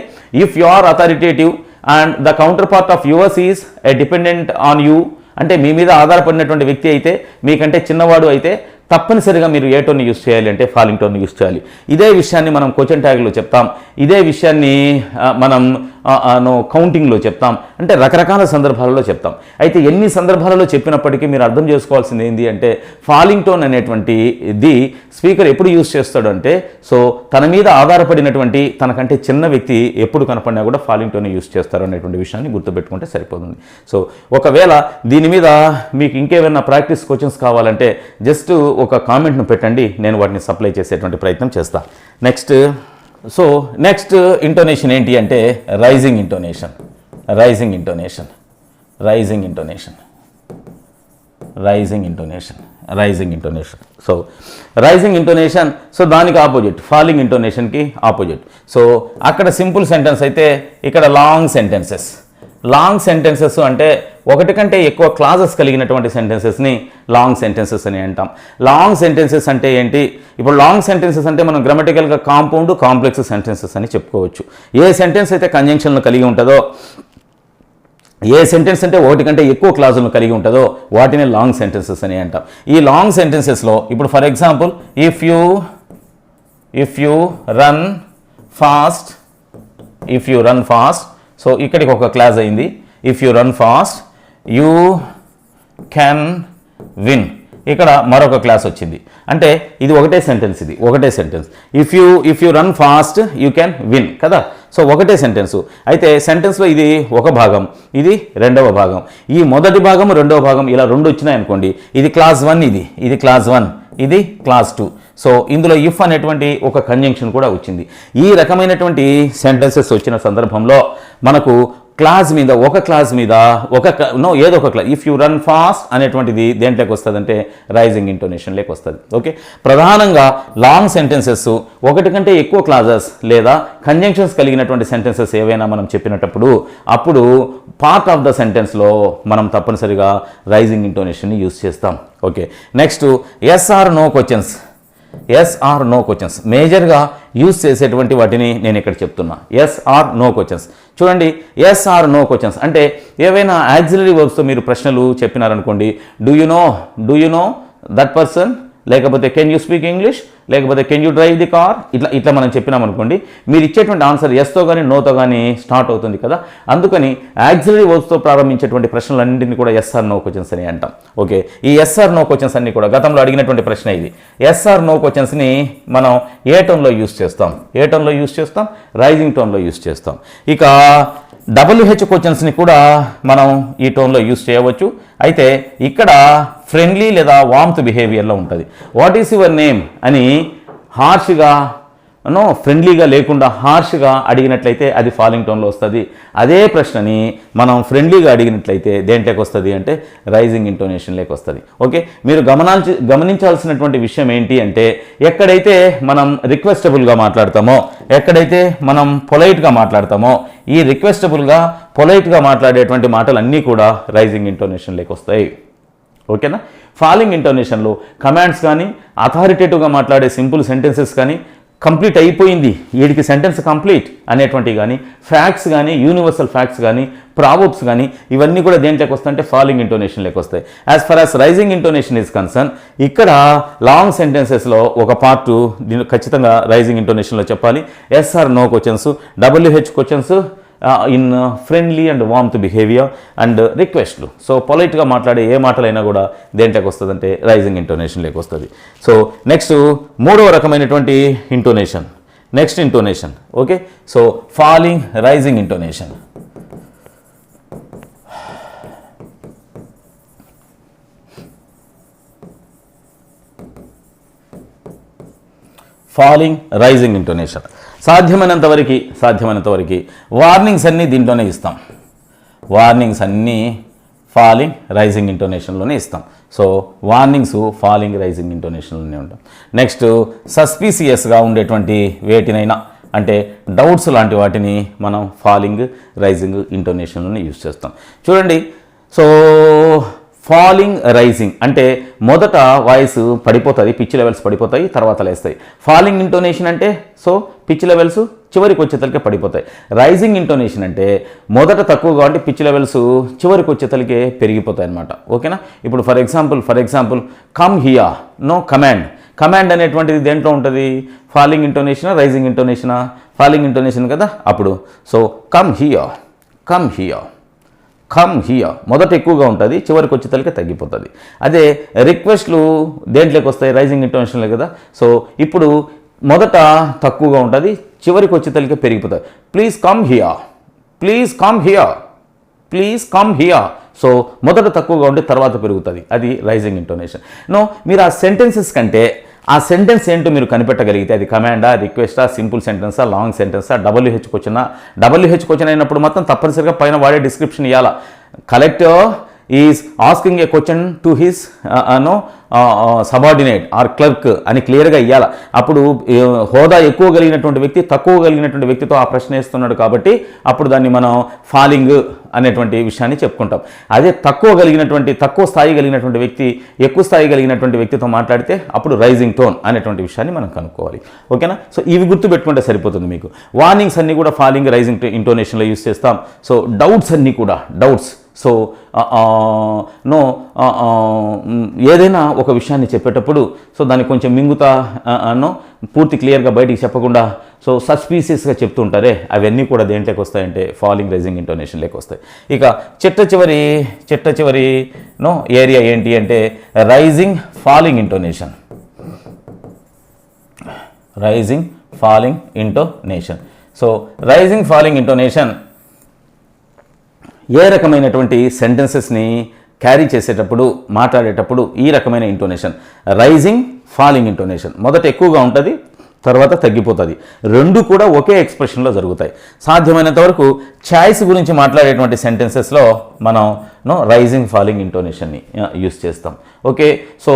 if you are authoritative and the counterpart of yours is a dependent on you, అంటే మీ మీద ఆధారపడినటువంటి వ్యక్తి అయితే, మీకంటే చిన్నవాడు అయితే తప్పనిసరిగా మీరు ఏ టోన్ని యూస్ చేయాలి అంటే ఫాలింగ్ టోన్ని యూస్ చేయాలి. ఇదే విషయాన్ని మనం క్వశ్చన్ ట్యాగ్లో చెప్తాం, ఇదే విషయాన్ని మనం కౌంటింగ్లో చెప్తాం, అంటే రకరకాల సందర్భాలలో చెప్తాం. అయితే ఎన్ని సందర్భాలలో చెప్పినప్పటికీ మీరు అర్థం చేసుకోవాల్సింది ఏంటి అంటే, ఫాలింగ్ టోన్ అనేటువంటిది స్పీకర్ ఎప్పుడు యూస్ చేస్తాడు అంటే, సో తన మీద ఆధారపడినటువంటి తనకంటే చిన్న వ్యక్తి ఎప్పుడు కనపడినా కూడా ఫాలింగ్ టోన్ యూస్ చేస్తారు అనేటువంటి విషయాన్ని గుర్తుపెట్టుకుంటే సరిపోతుంది. సో ఒకవేళ దీని మీద మీకు ఇంకేమైనా ప్రాక్టీస్ క్వశ్చన్స్ కావాలంటే జస్ట్ ఒక కామెంట్ను పెట్టండి, నేను వాటిని సప్లై చేసేటువంటి ప్రయత్నం చేస్తాను. నెక్స్ట్ ఇంటోనేషన్ ఏంటి అంటే rising intonation. So rising intonation, so దానికి ఆపోజిట్, ఫాలింగ్ ఇంటోనేషన్కి ఆపోజిట్. సో అక్కడ సింపుల్ సెంటెన్స్ అయితే ఇక్కడ లాంగ్ సెంటెన్సెస్ అంటే ఒకటి కంటే ఎక్కువ క్లాజెస్ కలిగినటువంటి సెంటెన్సెస్ని లాంగ్ సెంటెన్సెస్ అని అంటాం. లాంగ్ సెంటెన్సెస్ అంటే ఏంటి? ఇప్పుడు లాంగ్ సెంటెన్సెస్ అంటే మనం గ్రామటికల్గా కాంపౌండ్, కాంప్లెక్స్ సెంటెన్సెస్ అని చెప్పుకోవచ్చు. ఏ సెంటెన్స్ అయితే కంజంక్షన్లు కలిగి ఉంటుందో, ఏ సెంటెన్స్ అంటే ఒకటి కంటే ఎక్కువ క్లాజులను కలిగి ఉంటుందో వాటిని లాంగ్ సెంటెన్సెస్ అని అంటాం. ఈ లాంగ్ సెంటెన్సెస్లో ఇప్పుడు for example if you run fast, so ఇక్కడికి ఒక క్లాజ్ అయింది. If you run fast you can win, ఇక్కడ మరొక క్లాస్ వచ్చింది. అంటే ఇది ఒకటే sentence. If you run fast you can win కదా. సో ఒకటే సెంటెన్సు. అయితే సెంటెన్స్లో ఇది ఒక భాగం, ఇది రెండవ భాగం. ఈ మొదటి భాగం రెండవ భాగం ఇలా రెండు వచ్చినాయి అనుకోండి, ఇది క్లాస్ 1, ఇది క్లాస్ 1, ఇది క్లాస్ 2. సో ఇందులో ఇఫ్ అనేటువంటి ఒక కంజంక్షన్ కూడా వచ్చింది. ఈ రకమైనటువంటి సెంటెన్సెస్ వచ్చిన సందర్భంలో మనకు ఏదో ఒక class, if you run fast అనేటువంటిది దేంట్లోకి వస్తుందంటే రైజింగ్ ఇంటోనేషన్లోకి వస్తుంది. ఓకే, ప్రధానంగా లాంగ్ సెంటెన్సెస్, ఒకటి కంటే ఎక్కువ క్లాజెస్ లేదా కంజంక్షన్స్ కలిగినటువంటి సెంటెన్సెస్ ఏవైనా మనం చెప్పినప్పుడు అప్పుడు పార్ట్ ఆఫ్ ద సెంటెన్స్లో మనం తప్పనిసరిగా రైజింగ్ ఇంటోనేషన్ని యూస్ చేస్తాం. Okay, next yes or no questions మేజర్గా యూజ్ చేసేటువంటి వాటిని నేను ఇక్కడ చెప్తున్నా. ఎస్ ఆర్ నో క్వశ్చన్స్ చూడండి. ఎస్ ఆర్ నో క్వశ్చన్స్ అంటే ఏవైనా యాక్సిలరీ వర్బ్స్తో మీరు ప్రశ్నలు చెప్పినారనుకోండి, do you know that person, లేకపోతే కెన్ యూ స్పీక్ ఇంగ్లీష్, లేకపోతే can you drive the car, ఇట్లా మనం చెప్పినాం అనుకోండి, మీరు ఇచ్చేటువంటి ఆన్సర్ ఎస్తో కానీ నోతో కానీ స్టార్ట్ అవుతుంది కదా. అందుకని యాక్సిలరీ వర్బ్స్తో ప్రారంభించేటువంటి ప్రశ్నలన్నింటినీ కూడా ఎస్ ఆర్ నో క్వశ్చన్స్ అని అంటాం. ఓకే, ఈ ఎస్ ఆర్ నో క్వశ్చన్స్ అన్ని కూడా గతంలో అడిగినటువంటి ప్రశ్న ఇది. ఎస్ ఆర్ నో క్వశ్చన్స్ని మనం ఏ టోన్లో యూస్ చేస్తాం? రైజింగ్ టోన్లో యూస్ చేస్తాం. ఇక WH క్వశ్చన్స్ని కూడా మనం ఈ టోన్లో యూస్ చేయవచ్చు. అయితే ఇక్కడ ఫ్రెండ్లీ లేదా వామ్త్ బిహేవియర్లో ఉంటుంది. వాట్ ఈస్ యువర్ నేమ్ అని హార్ష్గా ఫ్రెండ్లీగా లేకుండా హార్ష్గా అడిగినట్లయితే అది ఫాలింగ్ టోన్లో వస్తుంది. అదే ప్రశ్నని మనం ఫ్రెండ్లీగా అడిగినట్లయితే దేంట్లోకి వస్తుంది అంటే రైజింగ్ ఇంటోనేషన్లోకి వస్తుంది. ఓకే, మీరు గమనించాల్సినటువంటి విషయం ఏంటి అంటే ఎక్కడైతే మనం రిక్వెస్టబుల్గా మాట్లాడతామో, ఎక్కడైతే మనం పొలైట్గా మాట్లాడతామో, ఈ రిక్వెస్టబుల్గా పొలైట్గా మాట్లాడేటువంటి మాటలన్నీ కూడా రైజింగ్ ఇంటోనేషన్లోకి వస్తాయి. ఓకేనా. ఫాలింగ్ ఇంటోనేషన్లో కమాండ్స్ కానీ, అథారిటేటివ్గా మాట్లాడే సింపుల్ సెంటెన్సెస్ కానీ, కంప్లీట్ అయిపోయింది వీడికి సెంటెన్స్ కంప్లీట్ అనేటువంటివి కానీ, ఫ్యాక్ట్స్ కానీ, యూనివర్సల్ ఫ్యాక్ట్స్ కానీ, ప్రావర్బ్స్ కానీ, ఇవన్నీ కూడా దేంట్లోకి వస్తాయంటే ఫాలింగ్ ఇంటోనేషన్లోకి వస్తాయి. As far as rising intonation is concern, ఇక్కడ లాంగ్ సెంటెన్సెస్లో ఒక పార్ట్ దీన్ని ఖచ్చితంగా రైజింగ్ ఇంటోనేషన్లో చెప్పాలి. Yes or no questions, WH questions in friendly and warmth behaviour and రిక్వెస్ట్లు. సో పొలైట్గా మాట్లాడే ఏ మాటలైనా కూడా దేంట్లోకి వస్తుందంటే రైజింగ్ ఇంటోనేషన్లోకి వస్తుంది. సో నెక్స్ట్ మూడవ రకమైనటువంటి intonation, next intonation. Okay, so falling rising intonation. Falling rising intonation సాధ్యమైనంత వరకు వార్నింగ్స్ అన్నీ దీంట్లోనే ఇస్తాం. వార్నింగ్స్ అన్నీ ఫాలింగ్ రైజింగ్ ఇంటోనేషన్లోనే ఇస్తాం. సో వార్నింగ్స్ ఫాలింగ్ రైజింగ్ ఇంటోనేషన్లోనే ఉంటాం. నెక్స్ట్ సస్పీసియస్గా ఉండేటువంటి వేటినైనా అంటే డౌట్స్ లాంటి వాటిని మనం ఫాలింగ్ రైజింగ్ ఇంటోనేషన్లోనే యూజ్ చేస్తాం. చూడండి, సో ఫాలింగ్ రైజింగ్ అంటే మొదట వాయిస్ పడిపోతుంది, పిచ్ లెవెల్స్ పడిపోతాయి, తర్వాత లేస్తాయి. ఫాలింగ్ ఇంటోనేషన్ అంటే సో పిచ్ లెవెల్స్ చివరికి వచ్చేతలకే పడిపోతాయి. రైజింగ్ ఇంటోనేషన్ అంటే మొదట తక్కువగా ఉంటే పిచ్ లెవెల్స్ చివరికి వచ్చేతలకే పెరిగిపోతాయి అన్నమాట. ఓకేనా. ఇప్పుడు for example come here, no command అనేటువంటిది దేంట్లో ఉంటుంది? ఫాలింగ్ ఇంటోనేషనా రైజింగ్ ఇంటోనేషనా? ఫాలింగ్ ఇంటోనేషన్ కదా. అప్పుడు సో కమ్ హియా మొదట ఎక్కువగా ఉంటుంది, చివరికి వచ్చేతలకే తగ్గిపోతుంది. అదే రిక్వెస్ట్లు దేంట్లోకి వస్తాయి? రైజింగ్ ఇంటోనేషన్లే కదా. సో ఇప్పుడు మొదట తక్కువగా ఉంటుంది, చివరికి వచ్చేతలకే పెరిగిపోతుంది. Please come here. సో మొదట తక్కువగా ఉంటే తర్వాత పెరుగుతుంది, అది రైజింగ్ ఇంటోనేషన్. మీరు ఆ సెంటెన్సెస్ కంటే ఆ సెంటెన్స్ ఏంటో మీరు కనిపెట్టగలిగితే అది కమాండా, రిక్వెస్టా, సింపుల్ సెంటెన్సా, లాంగ్ సెంటెన్సా, WH క్వశ్చన్ అయినప్పుడు మాత్రం తప్పనిసరిగా పైన వాడే డిస్క్రిప్షన్ ఇవ్వాలా. Collector is asking a question to his subordinate or clerk అని క్లియర్గా ఇవ్వాలి. అప్పుడు హోదా ఎక్కువ కలిగినటువంటి వ్యక్తి తక్కువ కలిగినటువంటి వ్యక్తితో ఆ ప్రశ్న వేస్తున్నాడు కాబట్టి అప్పుడు దాన్ని మనం ఫాలింగ్ అనేటువంటి విషయాన్ని చెప్పుకుంటాం. అదే తక్కువ స్థాయి కలిగినటువంటి వ్యక్తి ఎక్కువ స్థాయి కలిగినటువంటి వ్యక్తితో మాట్లాడితే అప్పుడు రైజింగ్ టోన్ అనేటువంటి విషయాన్ని మనం కనుక్కోవాలి. ఓకేనా. సో ఇవి గుర్తుపెట్టుకుంటే సరిపోతుంది మీకు. వార్నింగ్స్ అన్నీ కూడా ఫాలింగ్ రైజింగ్ ఇంటోనేషన్లో యూస్ చేస్తాం. సో డౌట్స్ అన్నీ కూడా సో ఏదైనా ఒక విషయాన్ని చెప్పేటప్పుడు సో దాన్ని కొంచెం మింగుతా పూర్తి క్లియర్గా బయటికి చెప్పకుండా సో సస్పీసియస్గా చెప్తుంటారే అవన్నీ కూడా దేంట్లోకి వస్తాయంటే ఫాలింగ్ రైజింగ్ ఇంటోనేషన్లోకి వస్తాయి. ఇక చిట్ట చివరి ఏరియా ఏంటి అంటే rising falling intonation. So rising falling intonation ఏ రకమైనటువంటి సెంటెన్సెస్ని క్యారీ చేసేటప్పుడు మాట్లాడేటప్పుడు ఈ రకమైన ఇంటోనేషన్ రైజింగ్ ఫాలింగ్ ఇంటోనేషన్ మొదట ఎక్కువగా ఉంటుంది, తర్వాత తగ్గిపోతుంది. రెండు కూడా ఒకే ఎక్స్ప్రెషన్లో జరుగుతాయి. సాధ్యమైనంత వరకు ఛాయిస్ గురించి మాట్లాడేటువంటి సెంటెన్సెస్లో మనం రైజింగ్ ఫాలింగ్ ఇంటోనేషన్ని యూస్ చేస్తాం. Okay. So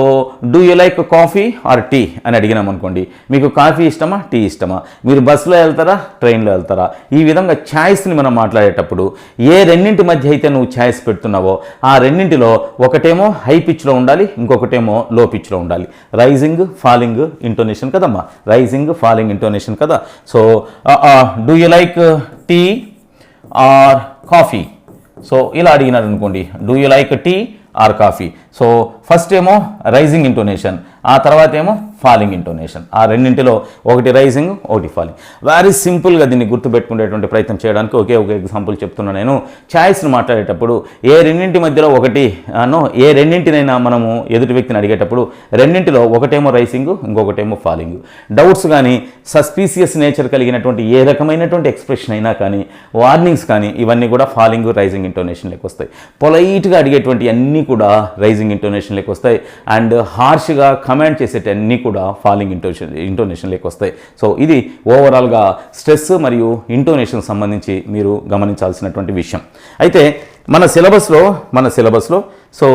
do you like coffee or tea అని అడిగినాం అనుకోండి, మీకు కాఫీ ఇష్టమా టీ ఇష్టమా, మీరు బస్సులో వెళ్తారా ట్రైన్లో వెళ్తారా, ఈ విధంగా ఛాయిస్ని మనం మాట్లాడేటప్పుడు ఏ రెండింటి మధ్య అయితే నువ్వు ఛాయిస్ పెడుతున్నావో ఆ రెండింటిలో ఒకటేమో హై పిచ్లో ఉండాలి, ఇంకొకటేమో లో పిచ్లో ఉండాలి. రైజింగ్ ఫాలింగ్ ఇంటోనేషన్ కదమ్మా, రైజింగ్ ఫాలింగ్ ఇంటోనేషన్ కదా. So do you like tea or coffee, so ఇలా అడిగినారు అనుకోండి, do you like tea or coffee. So first ఏమో రైజింగ్ ఇంటోనేషన్, ఆ తర్వాత ఏమో ఫాలింగ్ ఇంటోనేషన్. ఆ రెండింటిలో ఒకటి రైజింగ్ ఒకటి ఫాలింగ్. వెరీ సింపుల్గా దీన్ని గుర్తుపెట్టుకునేటువంటి ప్రయత్నం చేయడానికి ఒకే ఒక ఎగ్జాంపుల్ చెప్తున్నా. నేను ఛాయిస్ని మాట్లాడేటప్పుడు ఏ రెండింటి మధ్యలో ఒకటి ఏ రెండింటినైనా మనము ఎదుటి వ్యక్తిని అడిగేటప్పుడు రెండింటిలో ఒకటేమో రైజింగ్ ఇంకొకటేమో ఫాలింగ్. డౌట్స్ కానీ సస్పీసియస్ నేచర్ కలిగినటువంటి ఏ రకమైనటువంటి ఎక్స్ప్రెషన్ అయినా కానీ వార్నింగ్స్ కానీ ఇవన్నీ కూడా ఫాలింగ్ రైజింగ్ ఇంటోనేషన్లోకి వస్తాయి. పొలైట్గా అడిగేటువంటి అన్నీ కూడా రైజింగ్ ఇంటోనేషన్లోకి ఇంటోనేషన్లోకి వస్తాయి. అండ్ హార్ష్గా కమాండ్ చేసేటన్నీ కూడా ఫాలింగ్ ఇంటోనేషన్లోకి వస్తాయి. సో ఇది ఓవరాల్గా స్ట్రెస్ మరియు ఇంటోనేషన్ సంబంధించి మీరు గమనించాల్సినటువంటి విషయం. అయితే మన సిలబస్లో సో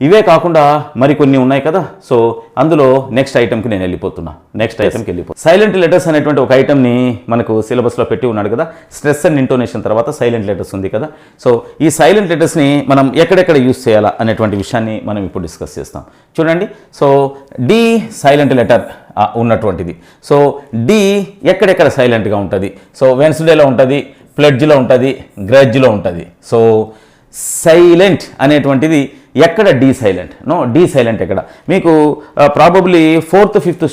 ఇవే కాకుండా మరికొన్ని ఉన్నాయి కదా. సో అందులో నెక్స్ట్ ఐటమ్కి నేను వెళ్ళిపోతున్నా. సైలెంట్ లెటర్స్ అనేటువంటి ఒక ఐటమ్ని మనకు సిలబస్లో పెట్టి ఉన్నాడు కదా. స్ట్రెస్ అండ్ ఇంటోనేషన్ తర్వాత సైలెంట్ లెటర్స్ ఉంది కదా. సో ఈ సైలెంట్ లెటర్స్ని మనం ఎక్కడెక్కడ యూస్ చేయాలా అనేటువంటి విషయాన్ని మనం ఇప్పుడు డిస్కస్ చేస్తాం. చూడండి, సో డి సైలెంట్ లెటర్ ఉన్నటువంటిది. సో డి ఎక్కడెక్కడ సైలెంట్గా ఉంటుంది? సో వెన్స్డేలో ఉంటుంది, ప్లెడ్జ్లో ఉంటుంది, గ్రడ్జ్లో ఉంటుంది. సో సైలెంట్ అనేటువంటిది ఎక్కడ డి సైలెంట్ ఎక్కడ? మీకు probably 4th 5th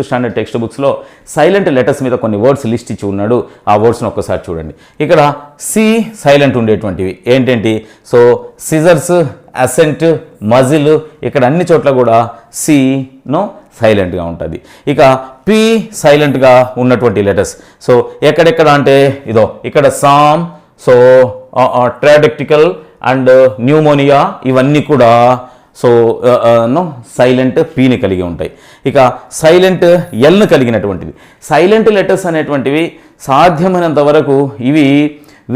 standard text బుక్స్లో సైలెంట్ లెటర్స్ మీద కొన్ని వర్డ్స్ లిస్ట్ ఇచ్చి ఉన్నాడు. ఆ వర్డ్స్ని ఒక్కసారి చూడండి. ఇక్కడ సి సైలెంట్ ఉండేటువంటివి ఏంటంటి? సో సిజర్స్, అసెంట్, మజిల్, ఇక్కడ అన్ని చోట్ల కూడా సి సైలెంట్గా ఉంటుంది. ఇక పి సైలెంట్గా ఉన్నటువంటి లెటర్స్ సో ఎక్కడెక్కడ అంటే ఇదో ఇక్కడ సామ్, సో ట్రాడెక్టికల్ అండ్ న్యూమోనియా ఇవన్నీ కూడా సో సైలెంట్ పీని కలిగి ఉంటాయి. ఇక సైలెంట్ ఎల్ను కలిగినటువంటిది. సైలెంట్ లెటర్స్ అనేటువంటివి సాధ్యమైనంత వరకు ఇవి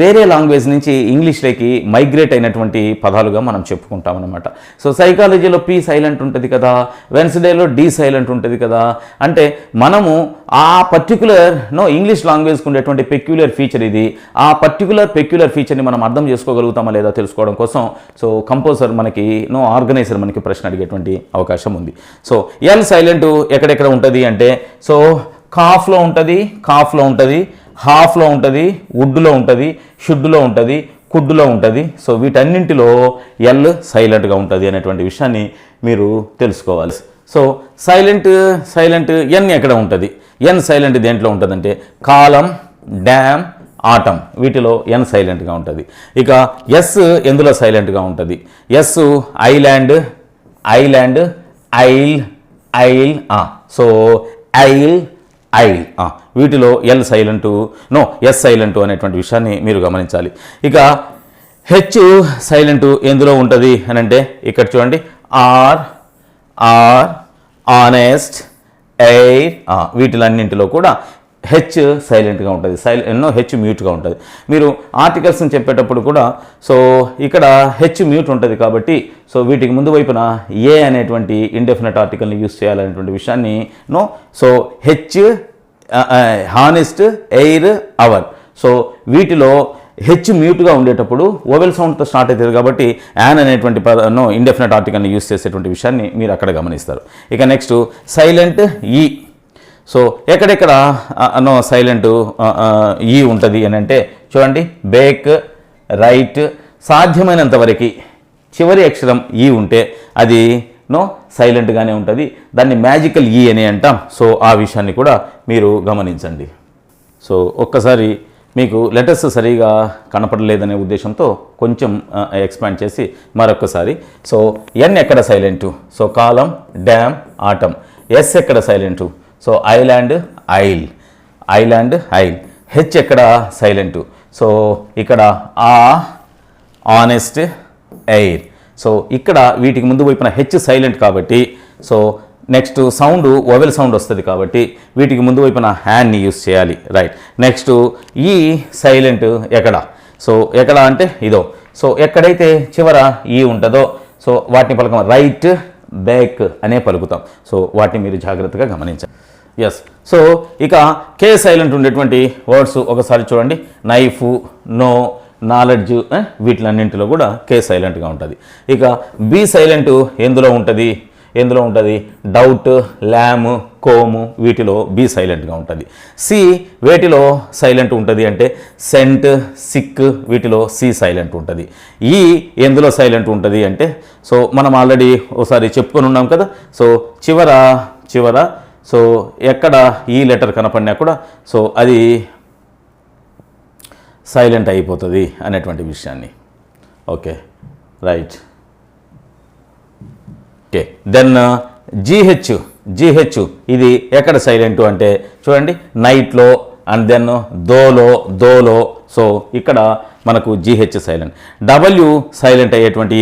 వేరే లాంగ్వేజ్ నుంచి ఇంగ్లీష్లోకి మైగ్రేట్ అయినటువంటి పదాలుగా మనం చెప్పుకుంటాం అనమాట. సో సైకాలజీలో పి సైలెంట్ ఉంటుంది కదా, వెన్స్డేలో డి సైలెంట్ ఉంటుంది కదా. అంటే మనము ఆ పర్టిక్యులర్ ఇంగ్లీష్ లాంగ్వేజ్కి ఉండేటువంటి పెక్యులర్ ఫీచర్ ఇది. ఆ పెక్యులర్ ఫీచర్ని మనం అర్థం చేసుకోగలుగుతామా లేదా తెలుసుకోవడం కోసం సో కంపోజర్ మనకి ఆర్గనైజర్ మనకి ప్రశ్న అడిగేటువంటి అవకాశం ఉంది. సో ఎల్ సైలెంట్ ఎక్కడెక్కడ ఉంటుంది అంటే సో కాఫ్లో ఉంటుంది, హాఫ్లో ఉంటుంది, వుడ్లో ఉంటుంది, షుడ్లో ఉంటుంది, కుడ్డులో ఉంటుంది. సో వీటన్నింటిలో ఎల్ సైలెంట్గా ఉంటుంది అనేటువంటి విషయాన్ని మీరు తెలుసుకోవాలి. సో సైలెంట్ ఎన్ ఎక్కడ ఉంటుంది? ఎన్ సైలెంట్ దేంట్లో ఉంటుందంటే కాలం, డ్యామ్, ఆటం వీటిలో ఎన్ సైలెంట్గా ఉంటుంది. ఇక ఎస్ ఎందులో సైలెంట్గా ఉంటుంది? S island, isle so isle వీటిలో ఎల్ సైలెంటు ఎస్ సైలెంటు అనేటువంటి విషయాన్ని మీరు గమనించాలి. ఇక హెచ్ సైలెంటు ఎందులో ఉంటుంది అని అంటే ఇక్కడ చూడండి ఆర్, ఆనెస్ట్, ఎయిర్ వీటిలన్నింటిలో కూడా హెచ్ సైలెంట్గా ఉంటుంది. హెచ్ మ్యూట్గా ఉంటుంది. మీరు ఆర్టికల్స్ని చెప్పేటప్పుడు కూడా సో ఇక్కడ హెచ్ మ్యూట్ ఉంటుంది కాబట్టి సో వీటికి ముందు వైపున ఏ అనేటువంటి ఇండెఫినెట్ ఆర్టికల్ని యూస్ చేయాలనేటువంటి విషయాన్ని so H, honest, air, hour so వీటిలో హెచ్ మ్యూట్గా ఉండేటప్పుడు ఓవెల్ సౌండ్తో స్టార్ట్ అవుతుంది కాబట్టి యాన్ అనేటువంటి ఇండెఫినెట్ ఆర్టికల్ని యూస్ చేసేటువంటి విషయాన్ని మీరు అక్కడ గమనిస్తారు. ఇక నెక్స్ట్ సైలెంట్ ఈ. సో ఎక్కడెక్కడ సైలెంట్ ఈ ఉంటుంది అని అంటే చూడండి బేక్, రైట్ సాధ్యమైనంత వరకు చివరి అక్షరం ఈ ఉంటే అది సైలెంట్గానే ఉంటుంది. దాన్ని మ్యాజికల్ ఈ అని అంటాం. సో ఆ విషయాన్ని కూడా మీరు గమనించండి. సో ఒక్కసారి మీకు లెటర్స్ సరిగా కనపడలేదనే ఉద్దేశంతో కొంచెం ఎక్స్పాండ్ చేసి మరొకసారి సో ఎన్ ఎక్కడ సైలెంటు? సో కాలం, డ్యామ్, ఆటం. ఎస్ ఎక్కడ silent? So island, I'll. H ఎక్కడ సైలెంటు? సో ఇక్కడ ఆనెస్ట్, ఎయిర్. సో ఇక్కడ వీటికి ముందు వైపున హెచ్ సైలెంట్ కాబట్టి so next sound vowel sound వస్తుంది కాబట్టి వీటికి ముందు వైపున హ్యాండ్ని యూస్ చేయాలి. రైట్. నెక్స్ట్ ఈ సైలెంట్ ఎక్కడ? సో ఎక్కడ అంటే ఇదో. సో ఎక్కడైతే చివర ఈ ఉంటుందో సో వాటిని పలకం రైట్, బ్యాక్ అనే పలుకుతాం. సో వాటిని మీరు జాగ్రత్తగా గమనించాలి. ఎస్. సో ఇక కే సైలెంట్ ఉండేటువంటి వర్డ్స్ ఒకసారి చూడండి. నైఫ్, నో, నాలెడ్జ్ వీటిలన్నింటిలో కూడా కే సైలెంట్గా ఉంటుంది. ఇక బి సైలెంట్ ఎందులో ఉంటుంది? డౌట్, ల్యామ్, కోము వీటిలో బి సైలెంట్గా ఉంటుంది. సి వేటిలో సైలెంట్ ఉంటుంది అంటే సెంట్, సిక్ వీటిలో సి సైలెంట్ ఉంటుంది. ఈ ఎందులో సైలెంట్ ఉంటుంది అంటే సో మనం ఆల్రెడీ ఒకసారి చెప్పుకొని ఉన్నాం కదా. సో చివర సో ఎక్కడ ఈ లెటర్ కనపడినా కూడా సో అది సైలెంట్ అయిపోతుంది అనేటువంటి విషయాన్ని. Okay, right. Okay, then GH ఇది ఎక్కడ సైలెంటు అంటే చూడండి నైట్లో అండ్ దెన్ దోలో సో ఇక్కడ మనకు జీహెచ్ సైలెంట్. డబ్ల్యూ సైలెంట్ అయ్యేటువంటి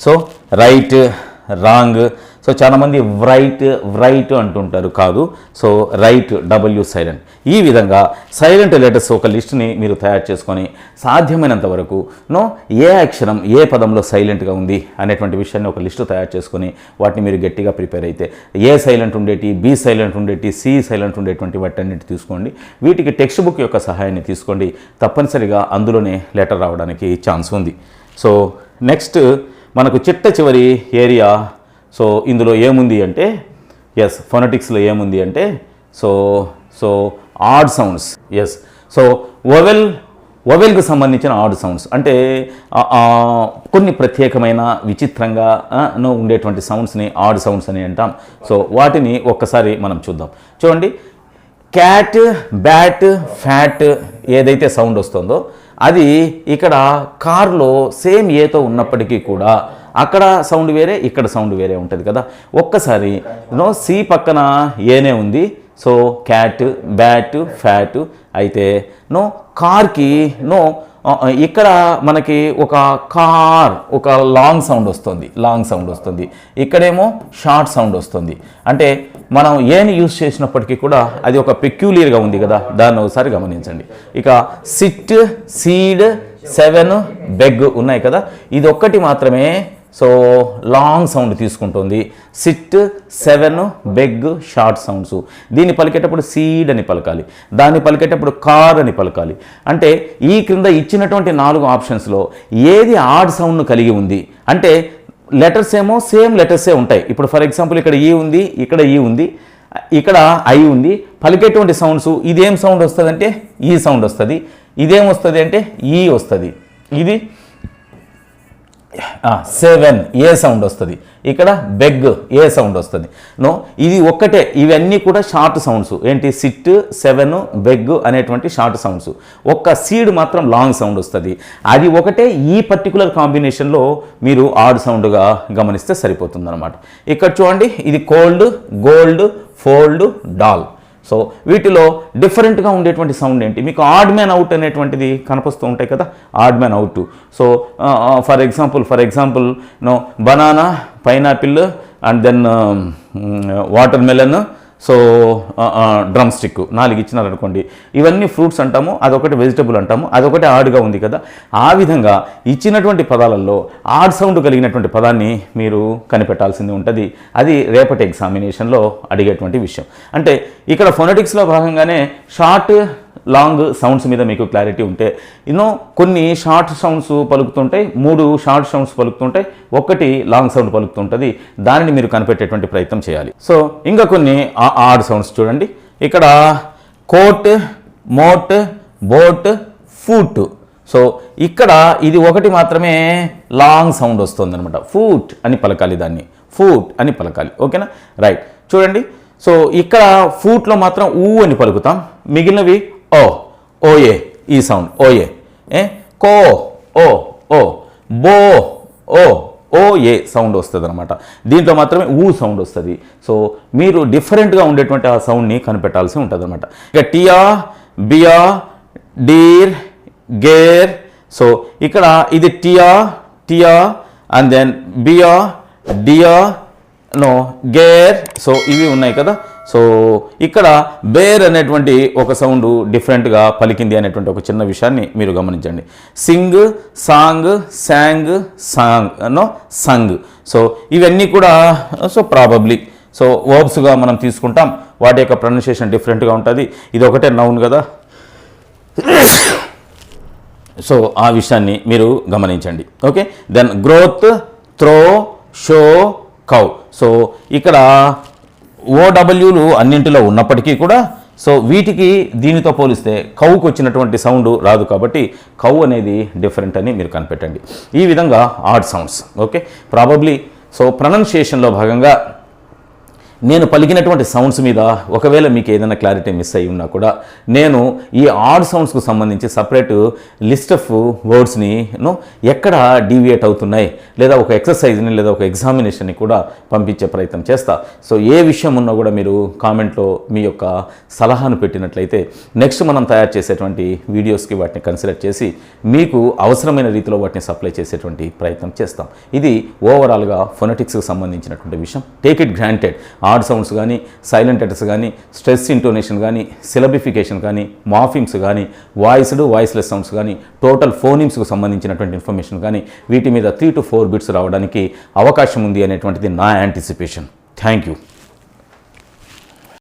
సో రైట్, రాంగ్. సో చాలామంది వ్రైట్ అంటుంటారు, కాదు. So right, W silent. ఈ విధంగా సైలెంట్ లెటర్స్ ఒక లిస్ట్ని మీరు తయారు చేసుకొని సాధ్యమైనంత వరకు ఏ అక్షరం ఏ పదంలో సైలెంట్గా ఉంది అనేటువంటి విషయాన్ని ఒక లిస్టు తయారు చేసుకొని వాటిని మీరు గట్టిగా ప్రిపేర్ అయితే ఏ silent Undeti, be silent Undeti, C silent ఉండేటువంటి వాటన్నిటి తీసుకోండి. వీటికి టెక్స్ట్ బుక్ యొక్క సహాయాన్ని తీసుకోండి. తప్పనిసరిగా అందులోనే లెటర్ రావడానికి ఛాన్స్ ఉంది. సో నెక్స్ట్ మనకు చివరి ఏరియా. సో ఇందులో ఏముంది అంటే ఫొనెటిక్స్లో ఏముంది అంటే సో ఆడ్ సౌండ్స్. సో వొవెల్కి సంబంధించిన ఆడ్ సౌండ్స్ అంటే కొన్ని ప్రత్యేకమైన విచిత్రంగా ఉండేటువంటి సౌండ్స్ని ఆడ్ సౌండ్స్ అని అంటాం. సో వాటిని ఒక్కసారి మనం చూద్దాం. చూడండి, క్యాట్, బ్యాట్, ఫ్యాట్ ఏదైతే సౌండ్ వస్తుందో అది ఇక్కడ కార్లో సేమ్ ఏతో ఉన్నప్పటికీ కూడా అక్కడ సౌండ్ వేరే, ఇక్కడ సౌండ్ వేరే ఉంటుంది కదా. ఒక్కసారి సి పక్కన ఏనే ఉంది. So cat, bat, fat. అయితే కార్కి ఇక్కడ మనకి ఒక లాంగ్ సౌండ్ వస్తుంది, ఇక్కడేమో షార్ట్ సౌండ్ వస్తుంది. అంటే మనం ఏని యూజ్ చేసినప్పటికీ కూడా అది ఒక పెక్యులియర్గా ఉంది కదా, దాన్ని ఒకసారి గమనించండి. ఇక సిట్, సీడ్, 7, బెగ్ ఉన్నాయి కదా, ఇది ఒక్కటి మాత్రమే సో లాంగ్ సౌండ్ తీసుకుంటుంది. SIT, 7, beg short sounds. దీన్ని పలికేటప్పుడు సీడ్ అని పలకాలి, దాన్ని పలికేటప్పుడు కార్ అని పలకాలి. అంటే ఈ క్రింద ఇచ్చినటువంటి 4 ఆప్షన్స్లో ఏది ఆడ్ సౌండ్ను కలిగి ఉంది అంటే లెటర్స్ ఏమో సేమ్ లెటర్సే ఉంటాయి. ఇప్పుడు ఫర్ ఎగ్జాంపుల్ ఇక్కడ ఈ ఉంది, ఇక్కడ ఈ ఉంది, ఇక్కడ ఐ ఉంది. పలికేటువంటి సౌండ్స్ ఇదేం సౌండ్ వస్తుంది అంటే ఈ సౌండ్ వస్తుంది, ఇదేం వస్తుంది అంటే ఈ వస్తుంది, ఇది 7 ఏ సౌండ్ వస్తుంది, ఇక్కడ బెగ్ ఏ సౌండ్ వస్తుంది. ఇది ఒక్కటే, ఇవన్నీ కూడా షార్ట్ సౌండ్స్. ఏంటి, సిట్, 7, బెగ్ అనేటువంటి షార్ట్ సౌండ్స్. ఒక్క సీడ్ మాత్రం లాంగ్ సౌండ్ వస్తుంది. అది ఒకటే ఈ పర్టికులర్ కాంబినేషన్లో మీరు ఆడ్ సౌండ్గా గమనిస్తే సరిపోతుంది అనమాట. ఇక్కడ చూడండి, ఇది cold, gold, fold, doll. So వీటిలో డిఫరెంట్గా ఉండేటువంటి సౌండ్ ఏంటి, మీకు ఆడ్ మ్యాన్ అవుట్ అనేటువంటిది కనిపిస్తూ ఉంటాయి కదా, odd man out. So for example banana, pineapple and then watermelon, so drumstick 4 ఇచ్చినారు అనుకోండి. ఇవన్నీ ఫ్రూట్స్ అంటాము, అదొకటి వెజిటబుల్ అంటాము, అదొకటి ఆడ్గా ఉంది కదా. ఆ విధంగా ఇచ్చినటువంటి పదాలలో ఆడ్ సౌండ్ కలిగినటువంటి పదాన్ని మీరు కనిపెట్టాల్సింది ఉంటుంది. అది రేపటి ఎగ్జామినేషన్లో అడిగేటువంటి విషయం. అంటే ఇక్కడ ఫొనెటిక్స్లో భాగంగానే షార్ట్, లాంగ్ సౌండ్స్ మీద మీకు క్లారిటీ ఉంటే కొన్ని షార్ట్ సౌండ్స్ పలుకుతుంటాయి, 3 షార్ట్ సౌండ్స్ పలుకుతుంటాయి, 1 లాంగ్ సౌండ్ పలుకుతుంటుంది. దానిని మీరు కనిపెట్టేటువంటి ప్రయత్నం చేయాలి. సో ఇంకా కొన్ని ఆడ్ సౌండ్స్ చూడండి. ఇక్కడ కోట్, మోట్, బోట్, ఫూట్. సో ఇక్కడ ఇది ఒకటి మాత్రమే లాంగ్ సౌండ్ వస్తుంది అనమాట. ఫూట్ అని పలకాలి, దాన్ని ఫూట్ అని పలకాలి. ఓకేనా, రైట్. చూడండి, సో ఇక్కడ ఫూట్లో మాత్రం ఊ అని పలుకుతాం, మిగిలినవి ఓఏ ఈ సౌండ్, ఓఏ. కో, ఓ, బో, ఓఏ సౌండ్ వస్తుంది అనమాట. దీంట్లో మాత్రమే ఊ సౌండ్ వస్తుంది. సో మీరు డిఫరెంట్గా ఉండేటువంటి ఆ సౌండ్ని కనిపెట్టాల్సి ఉంటుంది అనమాట. ఇక టియా, బియా, డీర్, గేర్. సో ఇక్కడ ఇది టియా అండ్ దెన్ బియా, డియా, గేర్. సో ఇవి ఉన్నాయి కదా. సో ఇక్కడ బేర్ అనేటువంటి ఒక సౌండ్ డిఫరెంట్గా పలికింది అనేటువంటి ఒక చిన్న విషయాన్ని మీరు గమనించండి. సింగ్, సాంగ్, శాంగ్, సంగ్. సో ఇవన్నీ కూడా సో ప్రాబబ్లీ సో వర్బ్స్గా మనం తీసుకుంటాం. వాటి యొక్క ప్రొనౌన్సియేషన్ డిఫరెంట్గా ఉంటుంది. ఇది ఒకటే నౌన్ కదా. సో ఆ విషయాన్ని మీరు గమనించండి. Okay, then growth, throw, show, cow. So ఇక్కడ ఓడబ్ల్యూలు అన్నింటిలో ఉన్నప్పటికీ కూడా సో వీటికి దీనితో పోలిస్తే కౌకు వచ్చినటువంటి సౌండ్ రాదు కాబట్టి కౌ అనేది డిఫరెంట్ అని మీరు కనిపెట్టండి. ఈ విధంగా odd sounds. Okay, probably so ప్రొనౌన్సియేషన్లో భాగంగా నేను పలికినటువంటి సౌండ్స్ మీద ఒకవేళ మీకు ఏదైనా క్లారిటీ మిస్ అయ్యి ఉన్నా కూడా నేను ఈ ఆడ్ సౌండ్స్కు సంబంధించి సపరేట్ లిస్ట్ ఆఫ్ వర్డ్స్ని ఎక్కడ డీవియేట్ అవుతున్నాయి లేదా ఒక ఎక్సర్సైజ్ని లేదా ఒక ఎగ్జామినేషన్ని కూడా పంపించే ప్రయత్నం చేస్తా. సో ఏ విషయం ఉన్నా కూడా మీరు కామెంట్లో మీ యొక్క సలహాను పెట్టినట్లయితే నెక్స్ట్ మనం తయారు చేసేటువంటి వీడియోస్కి వాటిని కన్సిడర్ చేసి మీకు అవసరమైన రీతిలో వాటిని సప్లై చేసేటువంటి ప్రయత్నం చేస్తాం. ఇది ఓవరాల్గా ఫొనెటిక్స్కి సంబంధించినటువంటి విషయం. Take it granted. Odd sounds కానీ, సైలెంట్ లెటర్స్ కానీ, స్ట్రెస్ ఇంటోనేషన్ కానీ, సిలబిఫికేషన్ కానీ, మార్ఫిమ్స్ కానీ, వాయిస్డ్ వాయిస్లెస్ సౌండ్స్ కానీ, టోటల్ ఫోనిమ్స్కు సంబంధించినటువంటి ఇన్ఫర్మేషన్ కానీ వీటి మీద 3 to 4 బిట్స్ రావడానికి అవకాశం ఉంది అనేటువంటిది నా యాంటిసిపేషన్. Thank you.